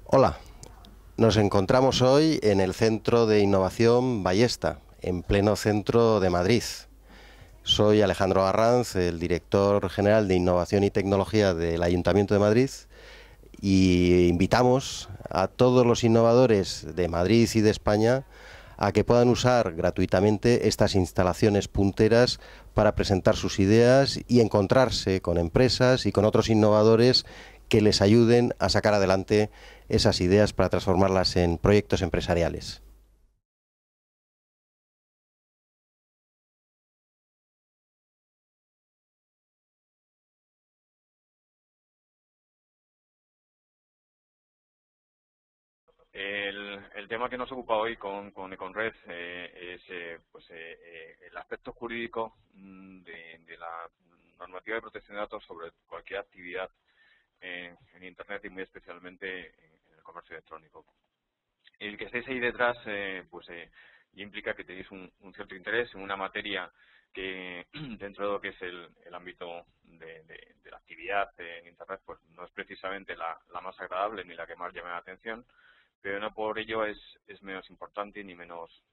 Hola, nos encontramos hoy en el Centro de Innovación Ballesta, en pleno centro de Madrid. Soy Alejandro Arranz, el director general de Innovación y Tecnología del Ayuntamiento de Madrid, y invitamos a todos los innovadores de Madrid y de España a que puedan usar gratuitamente estas instalaciones punteras para presentar sus ideas y encontrarse con empresas y con otros innovadores que les ayuden a sacar adelante esas ideas para transformarlas en proyectos empresariales. El tema que nos ocupa hoy con Econred es el aspecto jurídico de la normativa de protección de datos sobre cualquier actividad en Internet y muy especialmente en el comercio electrónico. El que estéis ahí detrás ya implica que tenéis un cierto interés en una materia que dentro de lo que es el ámbito de la actividad en Internet pues no es precisamente la más agradable ni la que más llama la atención, pero no por ello es menos importante ni menos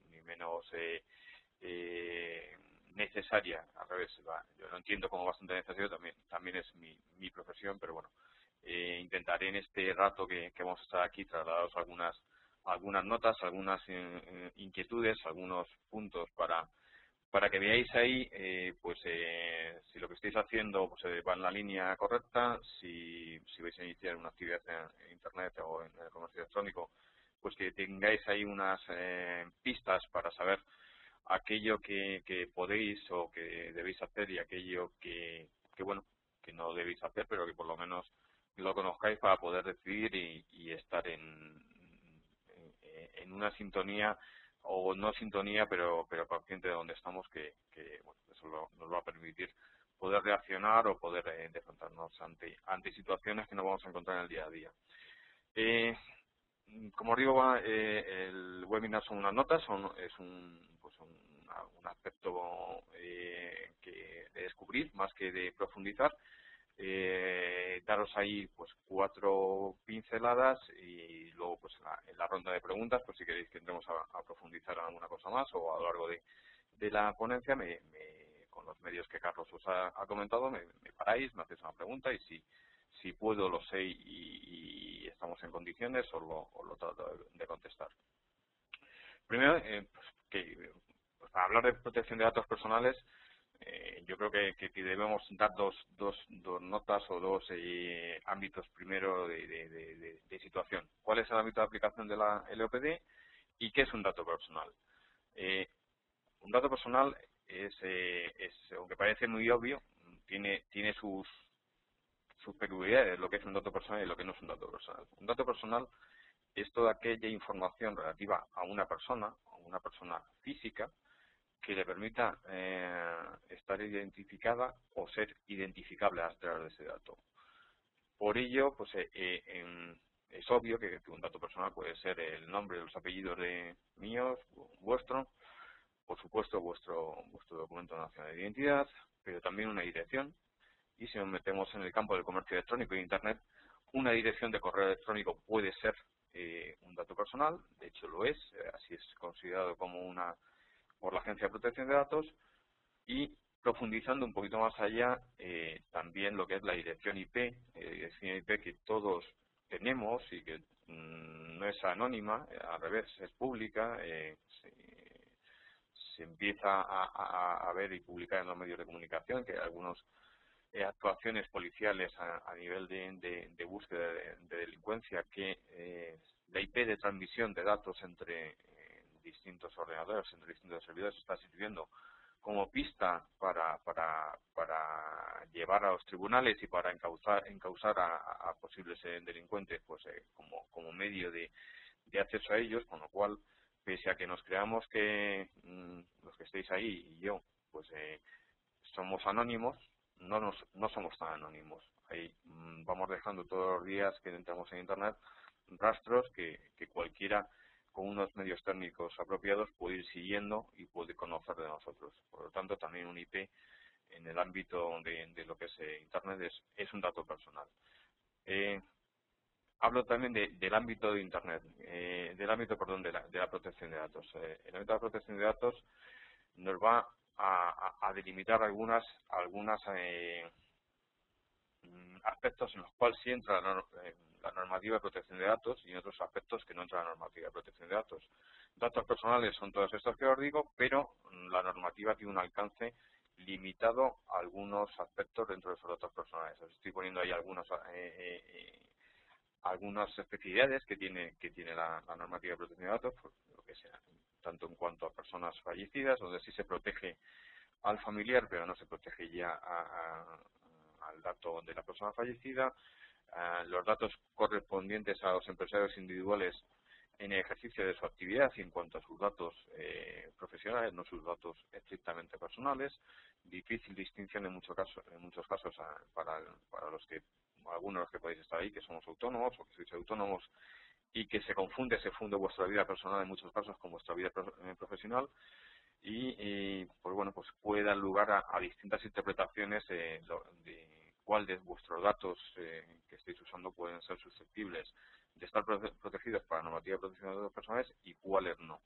necesaria. Al revés, yo lo entiendo como bastante necesario, también es mi profesión, pero bueno, intentaré en este rato que vamos a estar aquí trasladaros algunas notas, algunas inquietudes, algunos puntos para que veáis ahí si lo que estáis haciendo va en la línea correcta, si vais a iniciar una actividad en Internet o en el comercio electrónico, pues que tengáis ahí unas pistas para saber aquello que podéis o que debéis hacer y aquello bueno, que no debéis hacer, pero que por lo menos lo conozcáis para poder decidir y estar en una sintonía o no sintonía, pero consciente de dónde estamos, que bueno, eso nos va a permitir poder reaccionar o poder defrontarnos ante situaciones que nos vamos a encontrar en el día a día. Eh, Como os digo, el webinar son unas notas, es un aspecto de descubrir más que de profundizar. Daros ahí pues 4 pinceladas y luego pues en la ronda de preguntas, pues si queréis que entremos a profundizar en alguna cosa más o a lo largo de la ponencia, con los medios que Carlos os ha comentado, me paráis, me hacéis una pregunta y si puedo, lo sé y estamos en condiciones, os lo trato de contestar. Primero, para hablar de protección de datos personales, yo creo que debemos dar dos notas o dos ámbitos primero de situación. ¿Cuál es el ámbito de aplicación de la LOPD y qué es un dato personal? Un dato personal aunque parece muy obvio, tiene sus peculiaridades, lo que es un dato personal y lo que no es un dato personal. Un dato personal es toda aquella información relativa a una persona física, que le permita estar identificada o ser identificable a través de ese dato. Por ello, es obvio que un dato personal puede ser el nombre, los apellidos de míos, vuestro, por supuesto vuestro documento nacional de identidad, pero también una dirección. Y si nos metemos en el campo del comercio electrónico e Internet, una dirección de correo electrónico puede ser un dato personal, de hecho lo es, así es considerado como por la Agencia de Protección de Datos, y profundizando un poquito más allá, también lo que es la dirección IP, dirección IP que todos tenemos y que no es anónima, al revés, es pública, se empieza a ver y publicar en los medios de comunicación que hay algunos actuaciones policiales a nivel de búsqueda de delincuencia que la IP de transmisión de datos entre distintos ordenadores, entre distintos servidores, está sirviendo como pista para llevar a los tribunales y para encausar a posibles delincuentes como medio de acceso a ellos, con lo cual, pese a que nos creamos que los que estéis ahí y yo, somos anónimos, no somos tan anónimos. Ahí vamos dejando todos los días que entramos en Internet rastros que cualquiera con unos medios técnicos apropiados puede ir siguiendo y puede conocer de nosotros. Por lo tanto, también un IP en el ámbito de lo que es Internet es un dato personal. hablo también del ámbito de Internet, del ámbito, perdón, de la protección de datos. El ámbito de la protección de datos nos va a delimitar algunas aspectos en los cuales sí entra la normativa de protección de datos y en otros aspectos que no entra la normativa de protección de datos. Datos personales son todos estos que os digo, pero la normativa tiene un alcance limitado a algunos aspectos dentro de esos datos personales. Os estoy poniendo ahí algunas especificidades que tiene la normativa de protección de datos, pues, lo que sea, tanto en cuanto a personas fallecidas, donde sí se protege al familiar, pero no se protege ya al dato de la persona fallecida, los datos correspondientes a los empresarios individuales en el ejercicio de su actividad y en cuanto a sus datos profesionales, no sus datos estrictamente personales. Difícil distinción en muchos casos para los que algunos de los que podéis estar ahí, que somos autónomos o que sois autónomos, y que se funde vuestra vida personal en muchos casos con vuestra vida profesional, y pues bueno, pues puede dar lugar a distintas interpretaciones de cuál de vuestros datos que estéis usando pueden ser susceptibles de estar protegidos para la normativa de protección de datos personales y cuáles no.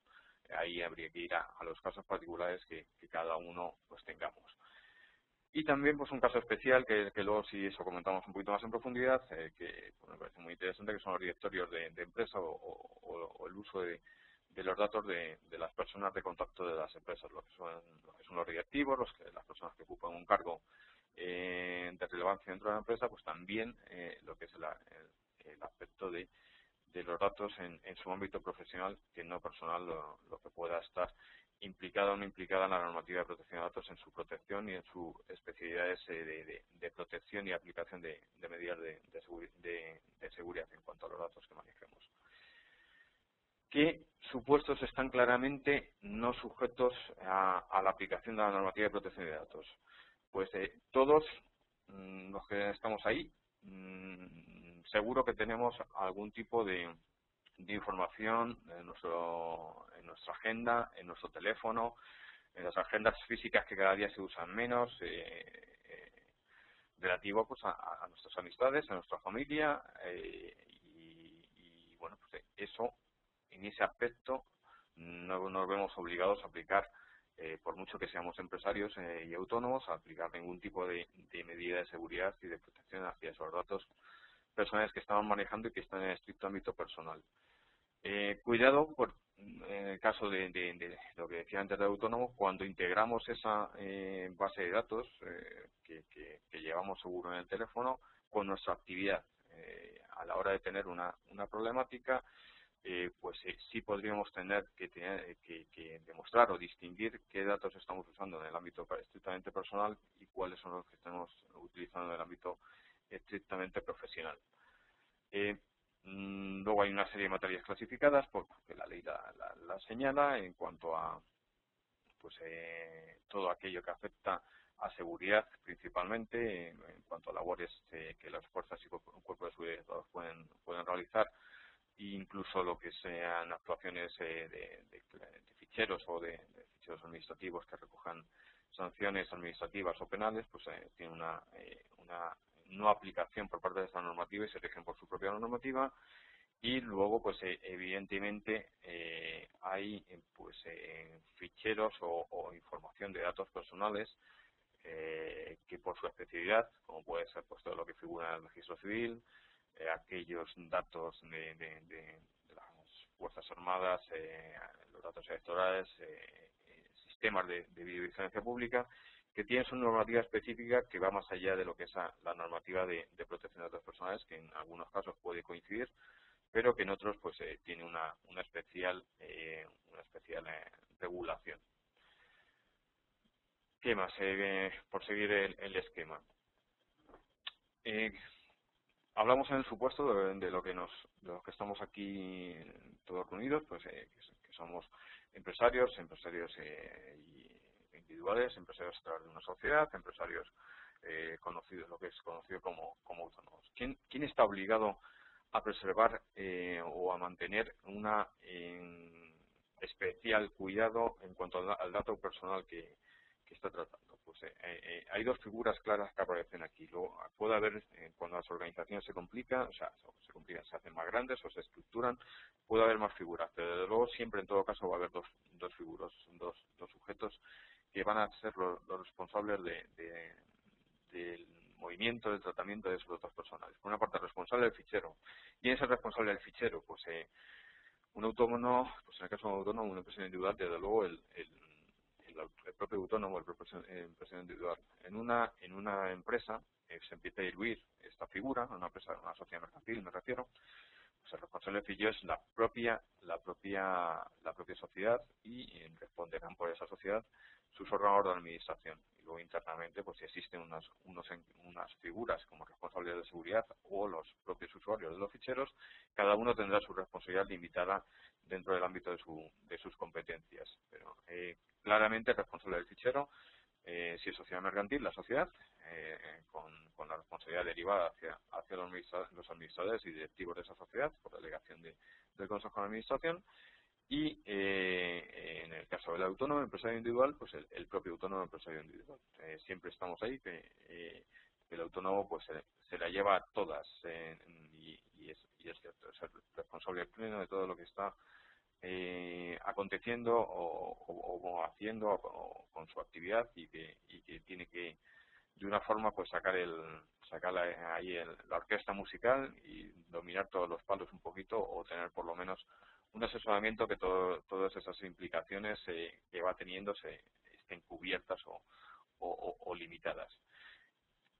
Ahí habría que ir a los casos particulares que cada uno pues tengamos. Y también pues un caso especial que luego si eso comentamos un poquito más en profundidad, que pues, me parece muy interesante, que son los directorios de empresa o el uso de los datos de las personas de contacto de las empresas, lo que son los directivos, las personas que ocupan un cargo de relevancia dentro de la empresa, pues también lo que es el aspecto de los datos en su ámbito profesional, que no personal, lo que pueda estar implicada o no implicada en la normativa de protección de datos, en su protección y en sus especificidades de protección y aplicación de medidas de seguridad en cuanto a los datos que manejemos. ¿Qué supuestos están claramente no sujetos a la aplicación de la normativa de protección de datos? Pues todos los que estamos ahí, seguro que tenemos algún tipo de información en nuestra agenda, en nuestro teléfono, en las agendas físicas que cada día se usan menos, relativo pues a nuestras amistades, a nuestra familia, y bueno, pues eso, en ese aspecto no nos vemos obligados a aplicar, por mucho que seamos empresarios y autónomos, a aplicar ningún tipo de medida de seguridad y de protección hacia esos datos personales que estamos manejando y que están en el estricto ámbito personal. Cuidado en el caso de lo que decía antes de autónomo, cuando integramos esa base de datos que llevamos seguro en el teléfono con nuestra actividad. A la hora de tener una problemática, pues sí podríamos tener que demostrar o distinguir qué datos estamos usando en el ámbito estrictamente personal y cuáles son los que estamos utilizando en el ámbito estrictamente profesional. Luego hay una serie de materias clasificadas porque la ley la señala en cuanto a pues todo aquello que afecta a seguridad principalmente, en cuanto a labores que las fuerzas y cuerpos de seguridad pueden realizar, e incluso lo que sean actuaciones de ficheros o de ficheros administrativos que recojan sanciones administrativas o penales, pues tiene una no aplicación por parte de esta normativa y se rigen por su propia normativa. Y luego pues evidentemente hay pues ficheros o información de datos personales que por su especialidad, como puede ser pues todo lo que figura en el registro civil, aquellos datos de las Fuerzas Armadas, los datos electorales, sistemas de videovigilancia pública, que tienen su normativa específica que va más allá de lo que es la normativa de protección de datos personales, que en algunos casos puede coincidir, pero que en otros pues tiene una especial regulación. ¿Qué más? Por seguir el esquema. Hablamos en el supuesto de los que estamos aquí todos reunidos, pues que somos empresarios individuales, empresarios a través de una sociedad, empresarios conocidos, lo que es conocido como autónomos. ¿Quién está obligado a preservar o a mantener una especial cuidado en cuanto al dato personal que está tratando? hay dos figuras claras que aparecen aquí. Luego, puede haber, cuando las organizaciones se complican, se hacen más grandes o se estructuran, puede haber más figuras, pero desde luego siempre en todo caso va a haber dos figuras, dos sujetos que van a ser los responsables del movimiento, del tratamiento de esos datos personales. Por una parte, el responsable del fichero. ¿Quién es el responsable del fichero? Un autónomo, en el caso de un autónomo, una empresa individual, desde luego el propio autónomo, el propio empresario individual. En una empresa se empieza a diluir esta figura, una empresa, una sociedad mercantil, me refiero. Pues el responsable del fichero es la propia sociedad y responderán por esa sociedad sus órganos de administración. Y luego internamente pues si existen unas figuras como responsables de seguridad o los propios usuarios de los ficheros, cada uno tendrá su responsabilidad limitada dentro del ámbito de sus competencias. Pero claramente el responsable del fichero, si es sociedad mercantil, la sociedad, con la responsabilidad derivada hacia los administradores y directivos de esa sociedad por delegación del Consejo de Administración. Y en el caso del autónomo, empresario individual, pues el propio autónomo empresario individual. Siempre estamos ahí que el autónomo pues se la lleva todas y es cierto, es el responsable pleno de todo lo que está aconteciendo o haciendo con su actividad y que tiene que de una forma pues sacar ahí la orquesta musical y dominar todos los palos un poquito o tener por lo menos un asesoramiento que todas esas implicaciones que va teniendo estén cubiertas o limitadas.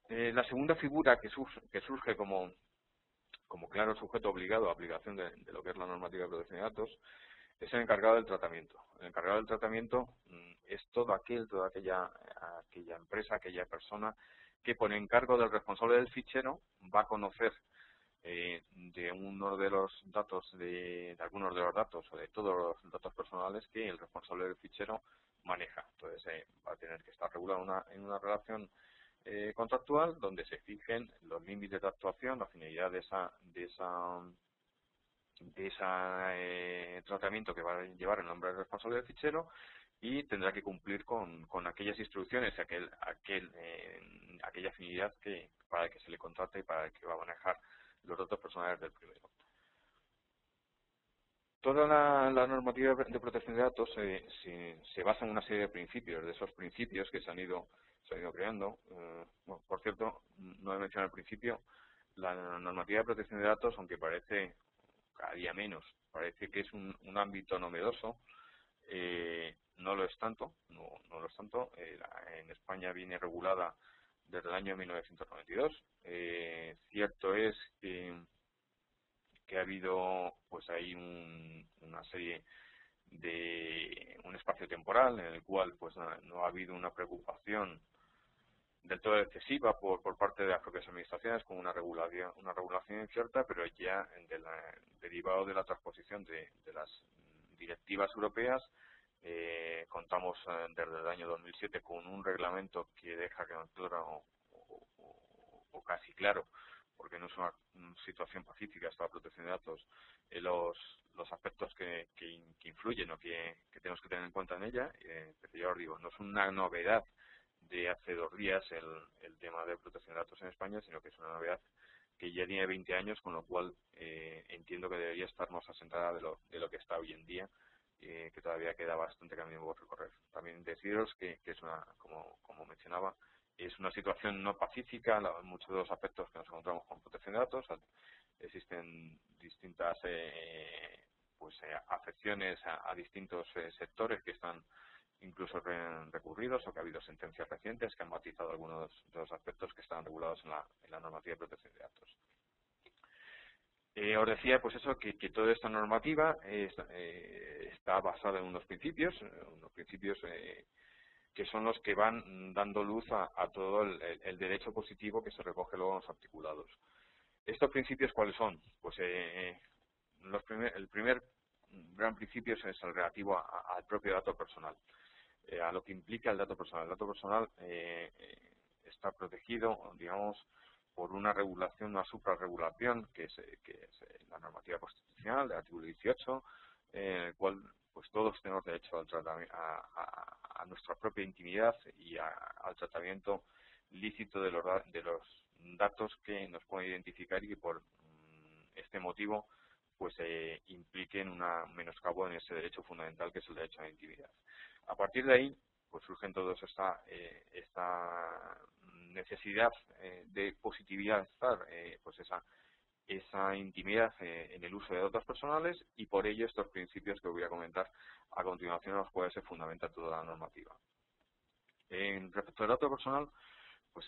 La segunda figura que surge como claro sujeto obligado a aplicación de lo que es la normativa de protección de datos es el encargado del tratamiento. El encargado del tratamiento es toda aquella empresa, aquella persona que por encargo del responsable del fichero va a conocer de uno de los datos, de algunos de los datos o de todos los datos personales que el responsable del fichero maneja. Entonces va a tener que estar regulado en una relación contractual donde se fijen los límites de actuación, la finalidad de ese tratamiento que va a llevar el nombre del responsable del fichero y tendrá que cumplir con aquellas instrucciones, aquella afinidad para que se le contrate y para el que va a manejar los datos personales del primero. Toda la normativa de protección de datos se basa en una serie de principios, de esos principios que se han ido creando. Bueno, por cierto, no he mencionado al principio, la normativa de protección de datos, aunque parece cada día menos, parece que es un ámbito novedoso, no lo es tanto, no lo es tanto. En España viene regulada desde el año 1992. Cierto es que ha habido pues ahí una serie de un espacio temporal en el cual pues no ha habido una preocupación del todo excesiva por parte de las propias administraciones con una regulación incierta, pero ya derivado de la transposición de las directivas europeas, contamos desde el año 2007 con un reglamento que deja claro o casi claro, porque no es una situación pacífica esta protección de datos, los aspectos que influyen o que tenemos que tener en cuenta en ella, pero ya os digo, no es una novedad de hace 2 días el tema de protección de datos en España, sino que es una novedad que ya tiene 20 años, con lo cual entiendo que debería estar más asentada de lo que está hoy en día, que todavía queda bastante camino por recorrer. También deciros que es como mencionaba, es una situación no pacífica, muchos de los aspectos que nos encontramos con protección de datos. Existen distintas afecciones a distintos sectores que están incluso recurridos o que ha habido sentencias recientes que han matizado algunos de los aspectos que están regulados en la normativa de protección de datos. Os decía pues eso que toda esta normativa está basada en unos principios que son los que van dando luz a todo el derecho positivo que se recoge luego en los articulados. ¿Estos principios cuáles son? Pues el primer gran principio es el relativo al propio dato personal, a lo que implica el dato personal. El dato personal está protegido, digamos, por una regulación, una suprarregulación, que es la normativa constitucional del artículo 18, en el cual pues todos tenemos derecho al a nuestra propia intimidad y al tratamiento lícito de los datos que nos pueden identificar y que por este motivo pues impliquen un menoscabo en ese derecho fundamental que es el derecho a la intimidad. A partir de ahí pues surgen todos esta necesidad de positivizar pues esa intimidad en el uso de datos personales, y por ello estos principios que voy a comentar a continuación, a los cuales se fundamenta toda la normativa. Respecto al dato personal, pues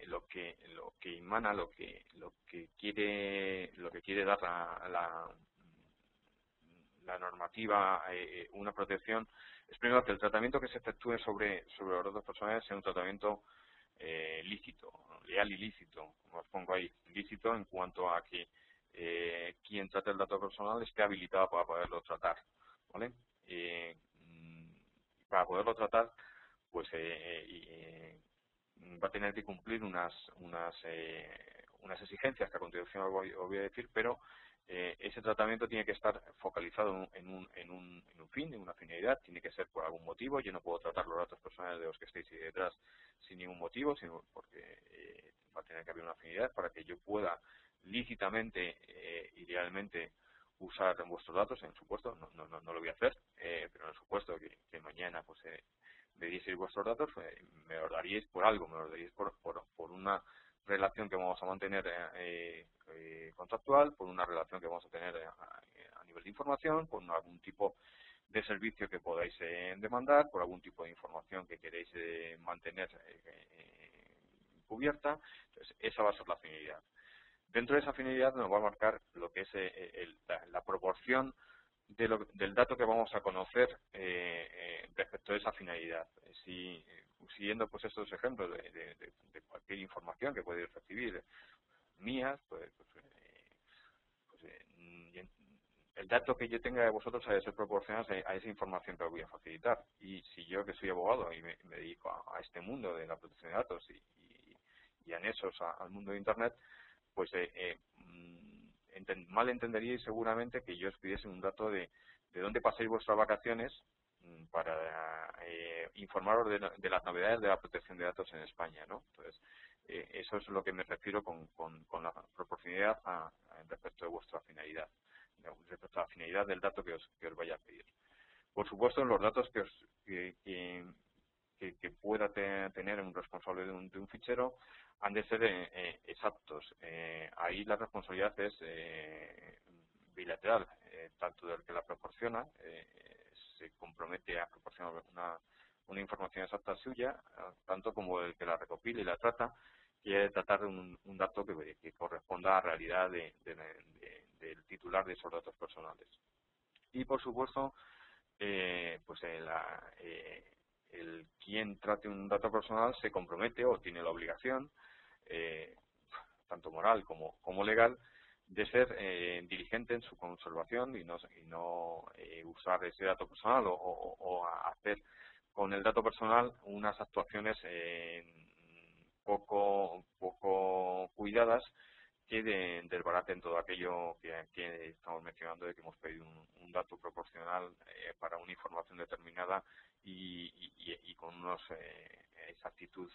lo que emana, lo que quiere dar la normativa una protección es, primero, que el tratamiento que se efectúe sobre los datos personales sea un tratamiento lícito, leal y lícito. Como os pongo ahí, lícito en cuanto a que quien trate el dato personal esté habilitado para poderlo tratar, ¿vale? Para poderlo tratar, pues va a tener que cumplir unas exigencias que a continuación os voy a decir, pero ese tratamiento tiene que estar focalizado en un fin, en una finalidad. Tiene que ser por algún motivo. Yo no puedo tratar los datos personales de los que estéis ahí detrás sin ningún motivo, sino porque va a tener que haber una finalidad para que yo pueda lícitamente y realmente usar vuestros datos. En supuesto, no lo voy a hacer, pero en el supuesto que mañana pues me dieseis vuestros datos, me los daríais por algo, me los daríais por una relación que vamos a mantener contractual, por una relación que vamos a tener a nivel de información, por algún tipo de servicio que podáis demandar, por algún tipo de información que queréis mantener cubierta. Entonces, esa va a ser la finalidad. Dentro de esa finalidad nos va a marcar lo que es la proporción del dato que vamos a conocer respecto a esa finalidad. Siguiendo pues estos ejemplos de cualquier información que podéis recibir mías, el dato que yo tenga de vosotros ha de ser proporcional a esa información que os voy a facilitar. Y si yo, que soy abogado y me dedico a este mundo de la protección de datos y anexos al mundo de Internet, pues mal entenderíais seguramente que yo os pidiese un dato de dónde pasáis vuestras vacaciones para informaros de las novedades de la protección de datos en España, ¿no? Entonces, eso es lo que me refiero con la proporcionalidad respecto de vuestra finalidad, respecto a la finalidad del dato que os vaya a pedir. Por supuesto, los datos que pueda tener un responsable de un fichero han de ser exactos. Ahí la responsabilidad es bilateral, tanto del que la proporciona, se compromete a proporcionar una información exacta suya, tanto como el que la recopila y la trata, quiere tratar de un dato que corresponda a la realidad del titular de esos datos personales. Y por supuesto, pues el quien trate un dato personal se compromete o tiene la obligación, tanto moral como legal, de ser diligente en su conservación y no usar ese dato personal o hacer con el dato personal unas actuaciones poco cuidadas que desbaraten todo aquello que estamos mencionando, de que hemos pedido un dato proporcional para una información determinada y con unos exactitud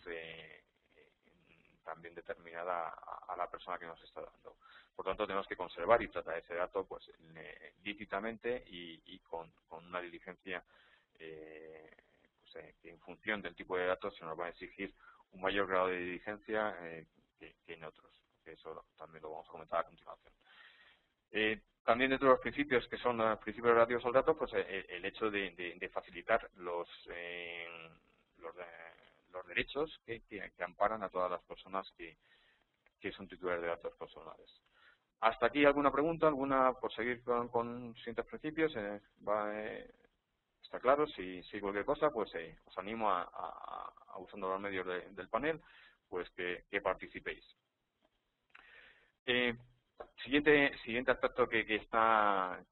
también determinada a la persona que nos está dando. Por tanto, tenemos que conservar y tratar ese dato pues lícitamente y con una diligencia que en función del tipo de datos se nos va a exigir un mayor grado de diligencia que en otros. Eso también lo vamos a comentar a continuación. También dentro de los principios que son los principios relativos al dato, pues el hecho de facilitar los derechos que amparan a todas las personas que son titulares de datos personales. ¿Hasta aquí alguna pregunta? ¿Alguna por seguir con siguientes principios? Está claro. Si cualquier cosa, pues os animo a usando los medios del panel, pues que participéis. Siguiente aspecto que está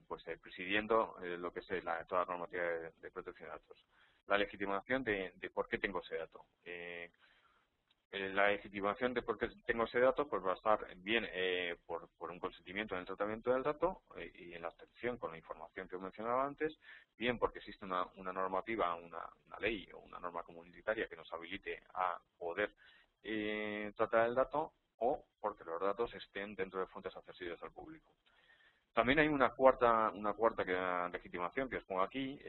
pues presidiendo lo que es toda la normativa de protección de datos, la legitimación de por qué tengo ese dato. La legitimación de por qué tengo ese dato pues va a estar bien por un consentimiento en el tratamiento del dato y en la obtención con la información que os mencionaba antes, bien porque existe una normativa, una ley o una norma comunitaria que nos habilite a poder tratar el dato, o porque los datos estén dentro de fuentes accesibles al público. También hay una cuarta legitimación que os pongo aquí,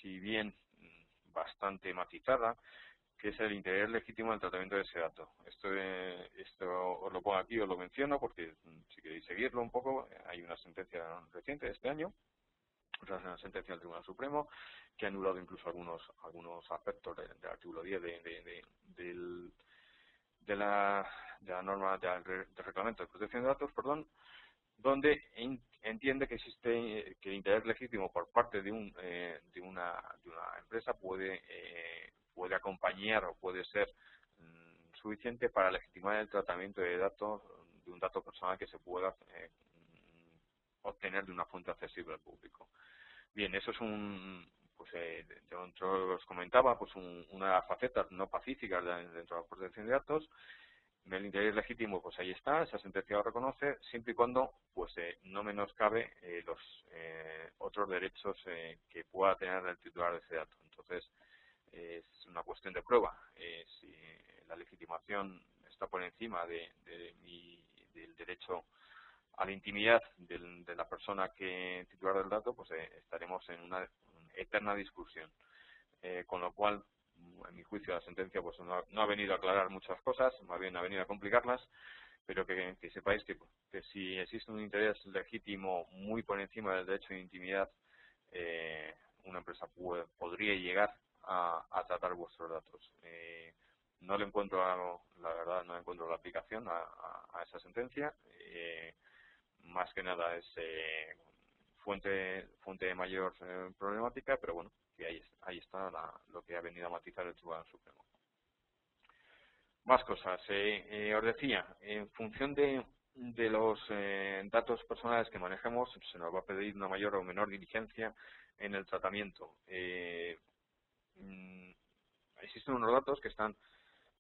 si bien bastante matizada, que es el interés legítimo del tratamiento de ese dato. Esto os lo pongo aquí, os lo menciono, porque si queréis seguirlo un poco, hay una sentencia reciente de este año, una sentencia del Tribunal Supremo, que ha anulado incluso algunos aspectos del artículo 10 de la norma del reglamento de protección de datos, perdón, donde entiende que existe que el interés legítimo por parte de una empresa puede acompañar o puede ser suficiente para legitimar el tratamiento de datos, de un dato personal que se pueda obtener de una fuente accesible al público. Bien, eso es yo os comentaba, pues una de las facetas no pacíficas dentro de la protección de datos. El interés legítimo, pues ahí está, esa sentencia lo reconoce, siempre y cuando pues no menoscabe los otros derechos que pueda tener el titular de ese dato. Entonces, es una cuestión de prueba. Si la legitimación está por encima del derecho a la intimidad de la persona que titular del dato, pues estaremos en una eterna discusión. Con lo cual, en mi juicio, la sentencia pues no ha venido a aclarar muchas cosas, más bien ha venido a complicarlas, pero que sepáis que si existe un interés legítimo muy por encima del derecho de intimidad, una empresa podría llegar a tratar vuestros datos. No le encuentro, la verdad, no encuentro la aplicación a esa sentencia. Más que nada es fuente de mayor problemática, pero bueno, que ahí está lo que ha venido a matizar el Tribunal Supremo. Más cosas. Os decía, en función de los datos personales que manejemos, se nos va a pedir una mayor o menor diligencia en el tratamiento. Existen unos datos que están,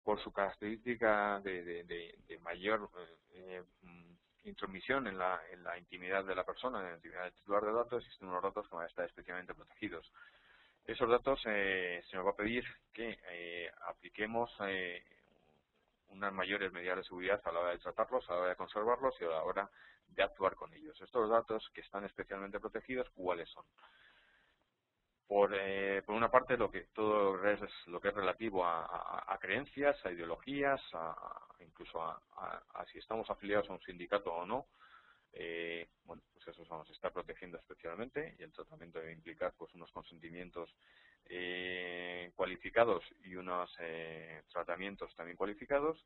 por su característica de mayor intromisión en la intimidad de la persona, en la intimidad del titular de datos, existen unos datos que van a estar especialmente protegidos. Esos datos se nos va a pedir que apliquemos unas mayores medidas de seguridad a la hora de tratarlos, a la hora de conservarlos y a la hora de actuar con ellos. Estos datos que están especialmente protegidos, ¿cuáles son? Por una parte, todo lo que es relativo a creencias, a ideologías, incluso a si estamos afiliados a un sindicato o no. Bueno, pues eso nos está protegiendo especialmente, y el tratamiento debe implicar pues unos consentimientos cualificados y unos tratamientos también cualificados.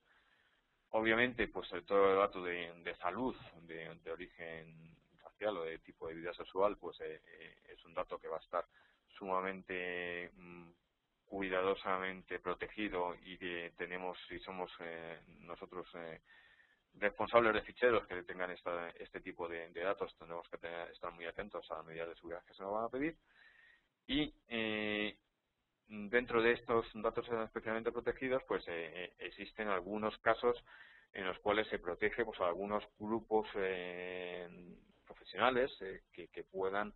Obviamente, pues todo el dato de salud de origen racial o de tipo de vida sexual, pues es un dato que va a estar sumamente cuidadosamente protegido, y que tenemos, si somos nosotros responsables de ficheros que tengan este tipo de datos, tenemos que estar muy atentos a las medidas de seguridad que se nos van a pedir. Y dentro de estos datos especialmente protegidos, pues existen algunos casos en los cuales se protege pues a algunos grupos profesionales que puedan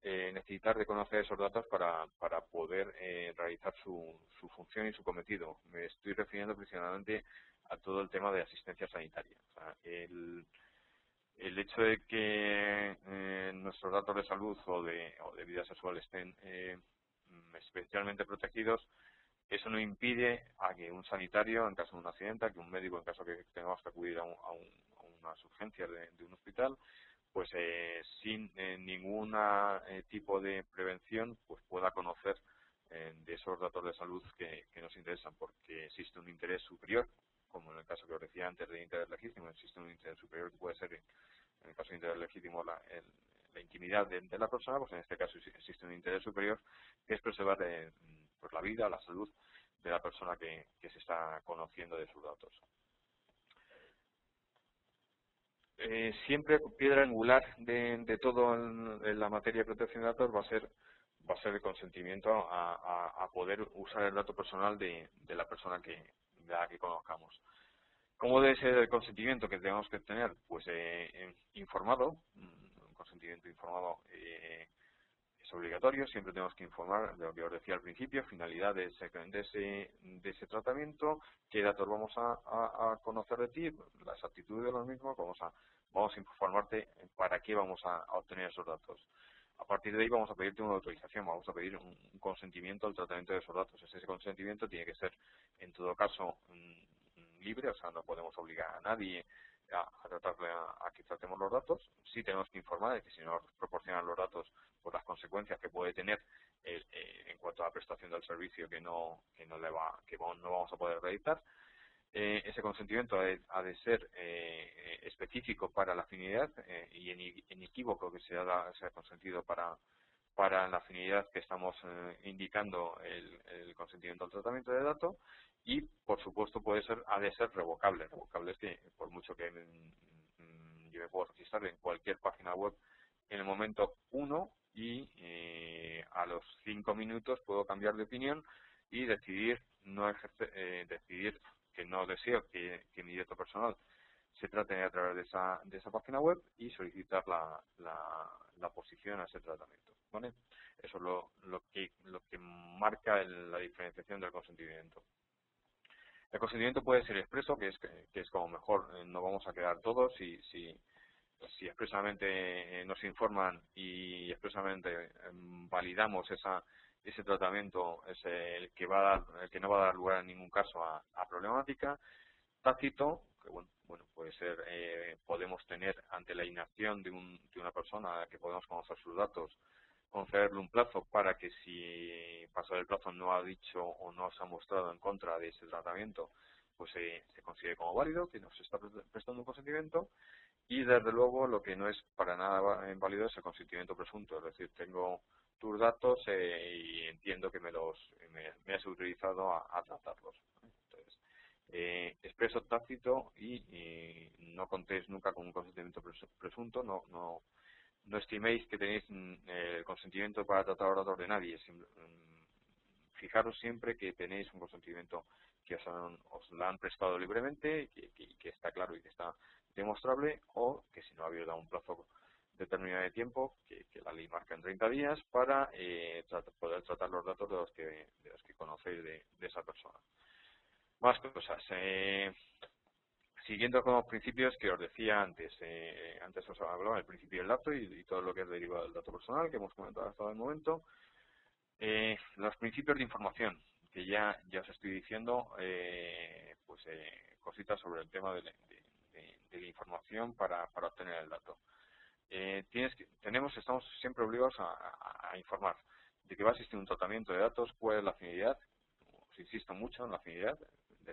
necesitar de conocer esos datos para poder realizar su función y su cometido. Me estoy refiriendo principalmente a todo el tema de asistencia sanitaria. O sea, el hecho de que nuestros datos de salud o de vida sexual estén especialmente protegidos, eso no impide a que un sanitario, en caso de un accidente, a que un médico, en caso de que tengamos que acudir a unas urgencias de un hospital, pues sin ningún tipo de prevención, pues pueda conocer de esos datos de salud que nos interesan, porque existe un interés superior, como en el caso que os decía antes de interés legítimo. Existe un interés superior que puede ser, en el caso de interés legítimo, la intimidad de la persona. Pues en este caso existe un interés superior, que es preservar pues la vida, la salud de la persona que se está conociendo de sus datos. Siempre piedra angular de todo en la materia de protección de datos va a ser el consentimiento a poder usar el dato personal de la persona que la que conozcamos. ¿Cómo debe ser el consentimiento que tenemos que tener? Pues informado, un consentimiento informado es obligatorio, siempre tenemos que informar de lo que os decía al principio, finalidad de ese tratamiento, qué datos vamos a conocer de ti, las actitudes de los mismos, vamos a informarte para qué vamos a obtener esos datos. A partir de ahí vamos a pedirte una autorización, vamos a pedir un consentimiento al tratamiento de esos datos. Ese consentimiento tiene que ser, en todo caso, libre, o sea, no podemos obligar a nadie a que tratemos los datos. Sí tenemos que informar de que si no nos proporcionan los datos, por las consecuencias que puede tener en cuanto a la prestación del servicio que no vamos a poder realizar. Ese consentimiento ha de ser específico para la finalidad y inequívoco que sea consentido para la finalidad que estamos indicando el consentimiento al tratamiento de datos, y por supuesto ha de ser revocable. Revocable es que por mucho que yo me puedo registrar en cualquier página web en el momento 1 y a los 5 minutos puedo cambiar de opinión y decidir que no deseo que mi dato personal se trate a través de esa página web y solicitar la oposición a ese tratamiento, ¿vale? Eso es lo que marca la diferenciación del consentimiento. El consentimiento puede ser expreso, que es como mejor nos vamos a quedar todos. Si expresamente nos informan y expresamente validamos ese tratamiento, es el que no va a dar lugar en ningún caso a problemática. Tácito, que bueno, puede ser, podemos tener ante la inacción de una persona a la que podemos conocer sus datos, concederle un plazo para que, si pasado el plazo no ha dicho o no se ha mostrado en contra de ese tratamiento, pues se considere como válido, que nos está prestando un consentimiento. Y desde luego lo que no es para nada válido es el consentimiento presunto, es decir, tengo tus datos y entiendo que me has utilizado a tratarlos. Entonces, expreso, tácito y no contéis nunca con un consentimiento presunto. No estiméis que tenéis el consentimiento para tratar los datos de nadie. Fijaros siempre que tenéis un consentimiento que os lo han prestado libremente, que está claro y que está demostrable, o que si no habéis dado un plazo determinado de tiempo, que la ley marca en 30 días, para poder tratar los datos de los que conocéis de esa persona. Más cosas. Siguiendo con los principios que os decía antes. Antes os hablaba del principio del dato y todo lo que es derivado del dato personal, que hemos comentado hasta el momento. Los principios de información, que ya os estoy diciendo, cositas sobre el tema de la información para obtener el dato. Estamos siempre obligados a informar de que va a existir un tratamiento de datos, cuál es la finalidad. Os insisto mucho en la finalidad,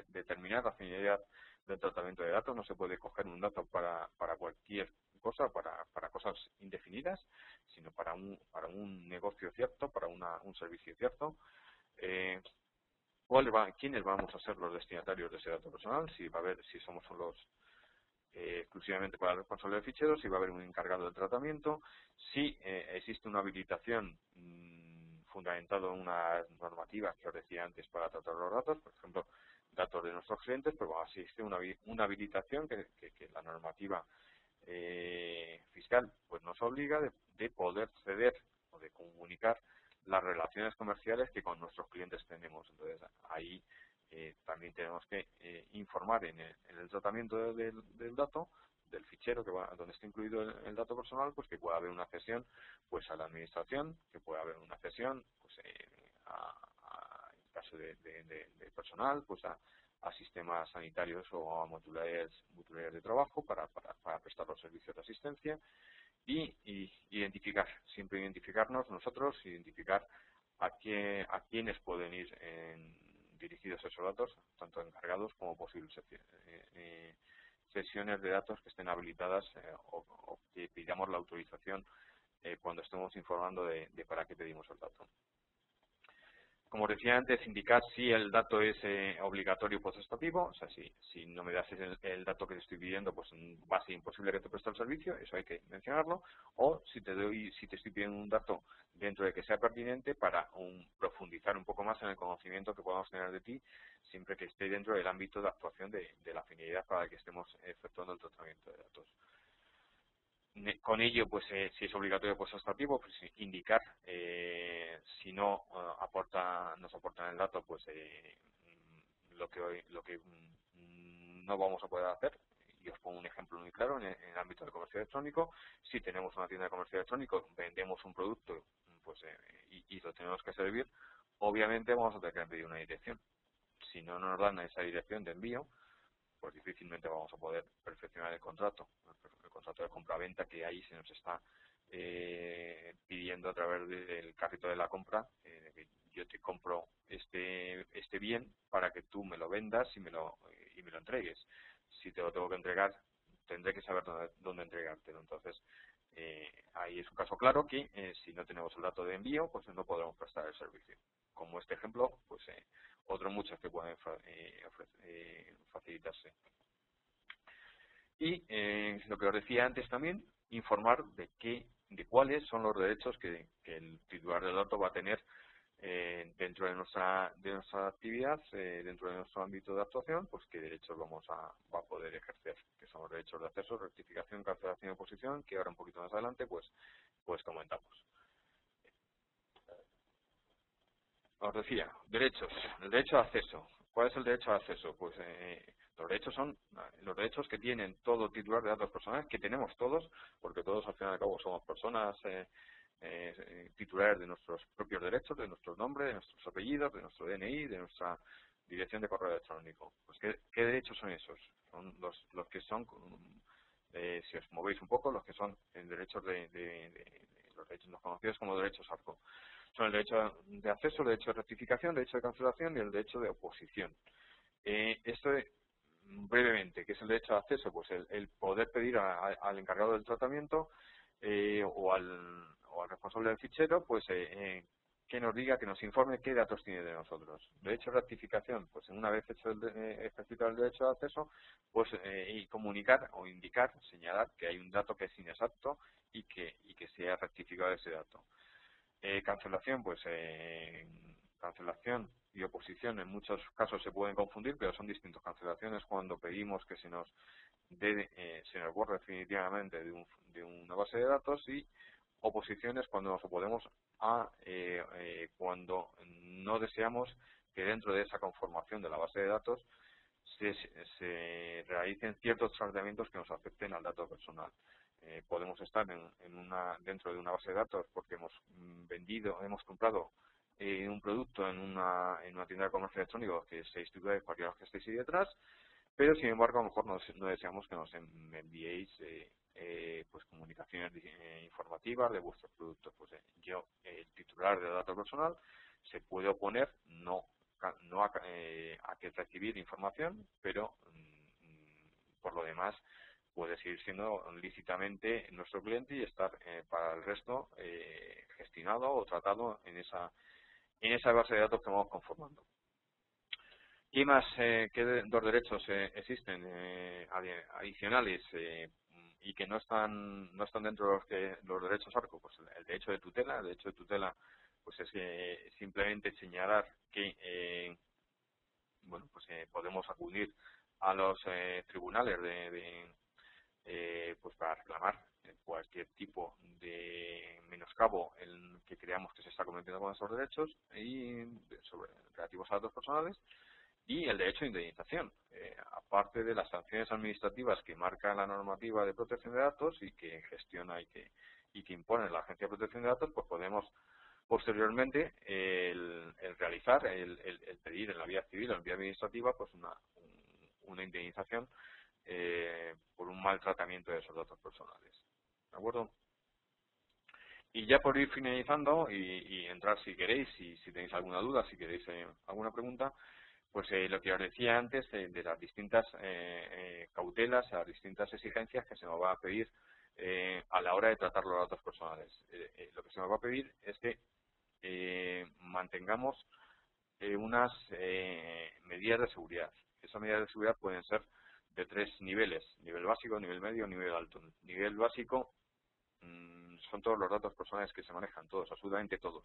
determinar la finalidad del tratamiento de datos. No se puede coger un dato para cualquier cosa, para cosas indefinidas, sino para un negocio cierto, para un servicio cierto. ¿Quiénes vamos a ser los destinatarios de ese dato personal? Si somos exclusivamente para el responsable del fichero, si va a haber un encargado del tratamiento, si existe una habilitación fundamentado en una normativa que os decía antes para tratar los datos, por ejemplo, datos de nuestros clientes, pues si existe una habilitación que la normativa fiscal pues nos obliga de poder ceder o de comunicar las relaciones comerciales que con nuestros clientes tenemos. Entonces ahí también tenemos que informar en el tratamiento del dato, del fichero donde está incluido el dato personal, pues que pueda haber una cesión pues a la administración, que pueda haber una cesión pues en caso de personal, pues a sistemas sanitarios o a mutuarias de trabajo para prestar los servicios de asistencia, y siempre identificarnos nosotros, identificar a quiénes pueden ir dirigidos esos datos, tanto encargados como posibles sesiones de datos que estén habilitadas o que pidamos la autorización cuando estemos informando de para qué pedimos el dato. como decía antes, indicar si el dato es obligatorio o potestativo. O sea, si no me das el dato que te estoy pidiendo, pues va a ser imposible que te preste el servicio, eso hay que mencionarlo. O si te estoy pidiendo un dato dentro de que sea pertinente para profundizar un poco más en el conocimiento que podamos tener de ti, siempre que esté dentro del ámbito de actuación de la finalidad para la que estemos efectuando el tratamiento de datos. Con ello, pues si es obligatorio o potestativo, pues indicar si no nos aportan el dato, pues lo que no vamos a poder hacer. Y os pongo un ejemplo muy claro en el ámbito del comercio electrónico. Si tenemos una tienda de comercio electrónico, vendemos un producto, pues y lo tenemos que servir, obviamente vamos a tener que pedir una dirección. Si no nos dan esa dirección de envío, pues difícilmente vamos a poder perfeccionar el contrato de compra-venta que ahí se nos está pidiendo a través del carrito de la compra, que yo te compro este bien para que tú me lo vendas y me lo entregues. Si te lo tengo que entregar, tendré que saber dónde entregártelo. Entonces, ahí es un caso claro que si no tenemos el dato de envío, pues no podremos prestar el servicio. Como este ejemplo, pues otros muchos que pueden facilitarse. Y lo que os decía antes también, informar de cuáles son los derechos que el titular del dato va a tener dentro de nuestra actividad, dentro de nuestro ámbito de actuación, pues qué derechos va a poder ejercer, que son los derechos de acceso, rectificación, cancelación y oposición, que ahora un poquito más adelante pues comentamos. Os decía, derechos. El derecho de acceso. ¿Cuál es el derecho de acceso? Pues los derechos son los derechos que tienen todo titular de datos personales, que tenemos todos, porque todos al fin y al cabo somos personas titulares de nuestros propios derechos, de nuestros nombres, de nuestros apellidos, de nuestro DNI, de nuestra dirección de correo electrónico. Pues ¿qué derechos son esos? Son los que son, si os movéis un poco, los que son derechos los derechos no conocidos como derechos ARCO. Son el derecho de acceso, el derecho de rectificación, el derecho de cancelación y el derecho de oposición. Esto brevemente, ¿qué es el derecho de acceso? Pues el poder pedir al encargado del tratamiento o al responsable del fichero, pues que nos diga, que nos informe qué datos tiene de nosotros. Derecho de rectificación, pues una vez hecho ejercitado el derecho de acceso, pues y comunicar o indicar, señalar que hay un dato que es inexacto y que sea rectificado ese dato. Cancelación, pues cancelación y oposición en muchos casos se pueden confundir, pero son distintos. Cancelaciones cuando pedimos que se nos borre definitivamente de una base de datos, y oposiciones cuando nos oponemos cuando no deseamos que dentro de esa conformación de la base de datos se realicen ciertos tratamientos que nos afecten al dato personal. Podemos estar dentro de una base de datos porque hemos comprado un producto en una tienda de comercio electrónico que se distribuye de cualquiera que estéis ahí detrás, pero sin embargo a lo mejor no deseamos que nos enviéis pues comunicaciones informativas de vuestros productos. Pues el titular del dato personal se puede oponer no a que recibir información, pero por lo demás puede seguir siendo lícitamente nuestro cliente y estar para el resto gestionado o tratado en esa base de datos que vamos conformando. ¿Qué más? ¿Qué dos derechos existen adicionales y que no están dentro de los derechos ARCO? Pues el derecho de tutela. El derecho de tutela pues es simplemente señalar que pues podemos acudir a los tribunales pues para reclamar cualquier tipo de menoscabo que creamos que se está cometiendo con esos derechos y relativos a datos personales. Y el derecho de indemnización, aparte de las sanciones administrativas que marca la normativa de protección de datos y que gestiona y que impone la Agencia de Protección de Datos, pues podemos posteriormente el realizar, el pedir en la vía civil o en vía administrativa, pues una indemnización por un mal tratamiento de esos datos personales. ¿De acuerdo? Y ya por ir finalizando y entrar si queréis, si tenéis alguna duda, si queréis alguna pregunta, pues lo que os decía antes de las distintas cautelas, a las distintas exigencias que se nos va a pedir a la hora de tratar los datos personales. Lo que se nos va a pedir es que mantengamos unas medidas de seguridad. Esas medidas de seguridad pueden ser de 3 niveles: nivel básico, nivel medio, nivel alto. Nivel básico son todos los datos personales que se manejan, todos, absolutamente todos.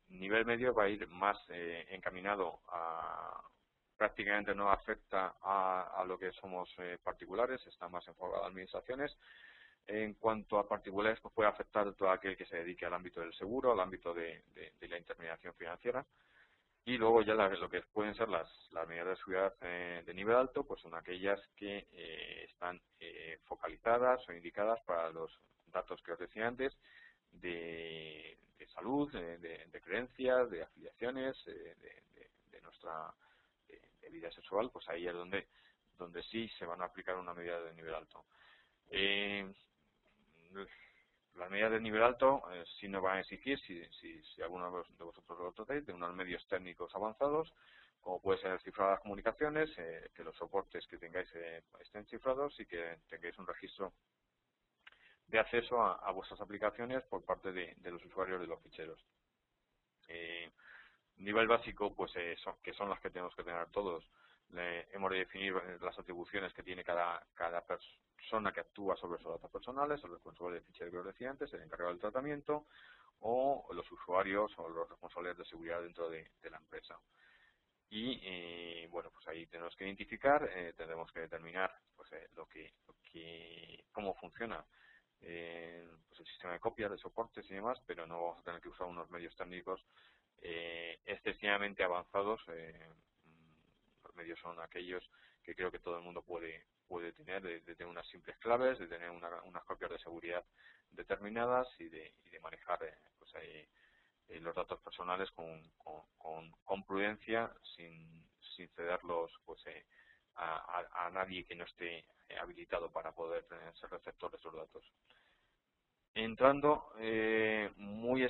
Nivel medio va a ir más encaminado a, prácticamente no afecta a lo que somos particulares, está más enfocado a administraciones. En cuanto a particulares, pues puede afectar a todo aquel que se dedique al ámbito del seguro, al ámbito de la intermediación financiera. Y luego ya lo que pueden ser las medidas de seguridad de nivel alto, pues son aquellas que están focalizadas o indicadas para los datos que os decía antes, de salud, de creencias, de afiliaciones, de nuestra de vida sexual. Pues ahí es donde sí se van a aplicar una medida de nivel alto. Las medidas de nivel alto sí nos van a exigir, si alguno de vosotros lo tratáis, de unos medios técnicos avanzados, como puede ser cifrar las comunicaciones, que los soportes que tengáis estén cifrados y que tengáis un registro de acceso a vuestras aplicaciones por parte de los usuarios de los ficheros. Nivel básico, pues que son las que tenemos que tener todos. Hemos de definir las atribuciones que tiene cada persona que actúa sobre esos datos personales: el responsable del fichero que os decía antes, el encargado del tratamiento, o los usuarios o los responsables de seguridad dentro de la empresa. Y bueno, pues ahí tenemos que identificar, tendremos que determinar pues cómo funciona pues el sistema de copias, de soportes y demás, pero no vamos a tener que usar unos medios técnicos excesivamente avanzados. Los medios son aquellos que creo que todo el mundo puede tener, de tener unas simples claves, de tener unas copias de seguridad determinadas y de manejar pues los datos personales con prudencia, sin cederlos pues a nadie que no esté habilitado para poder ser receptor de esos datos. Entrando muy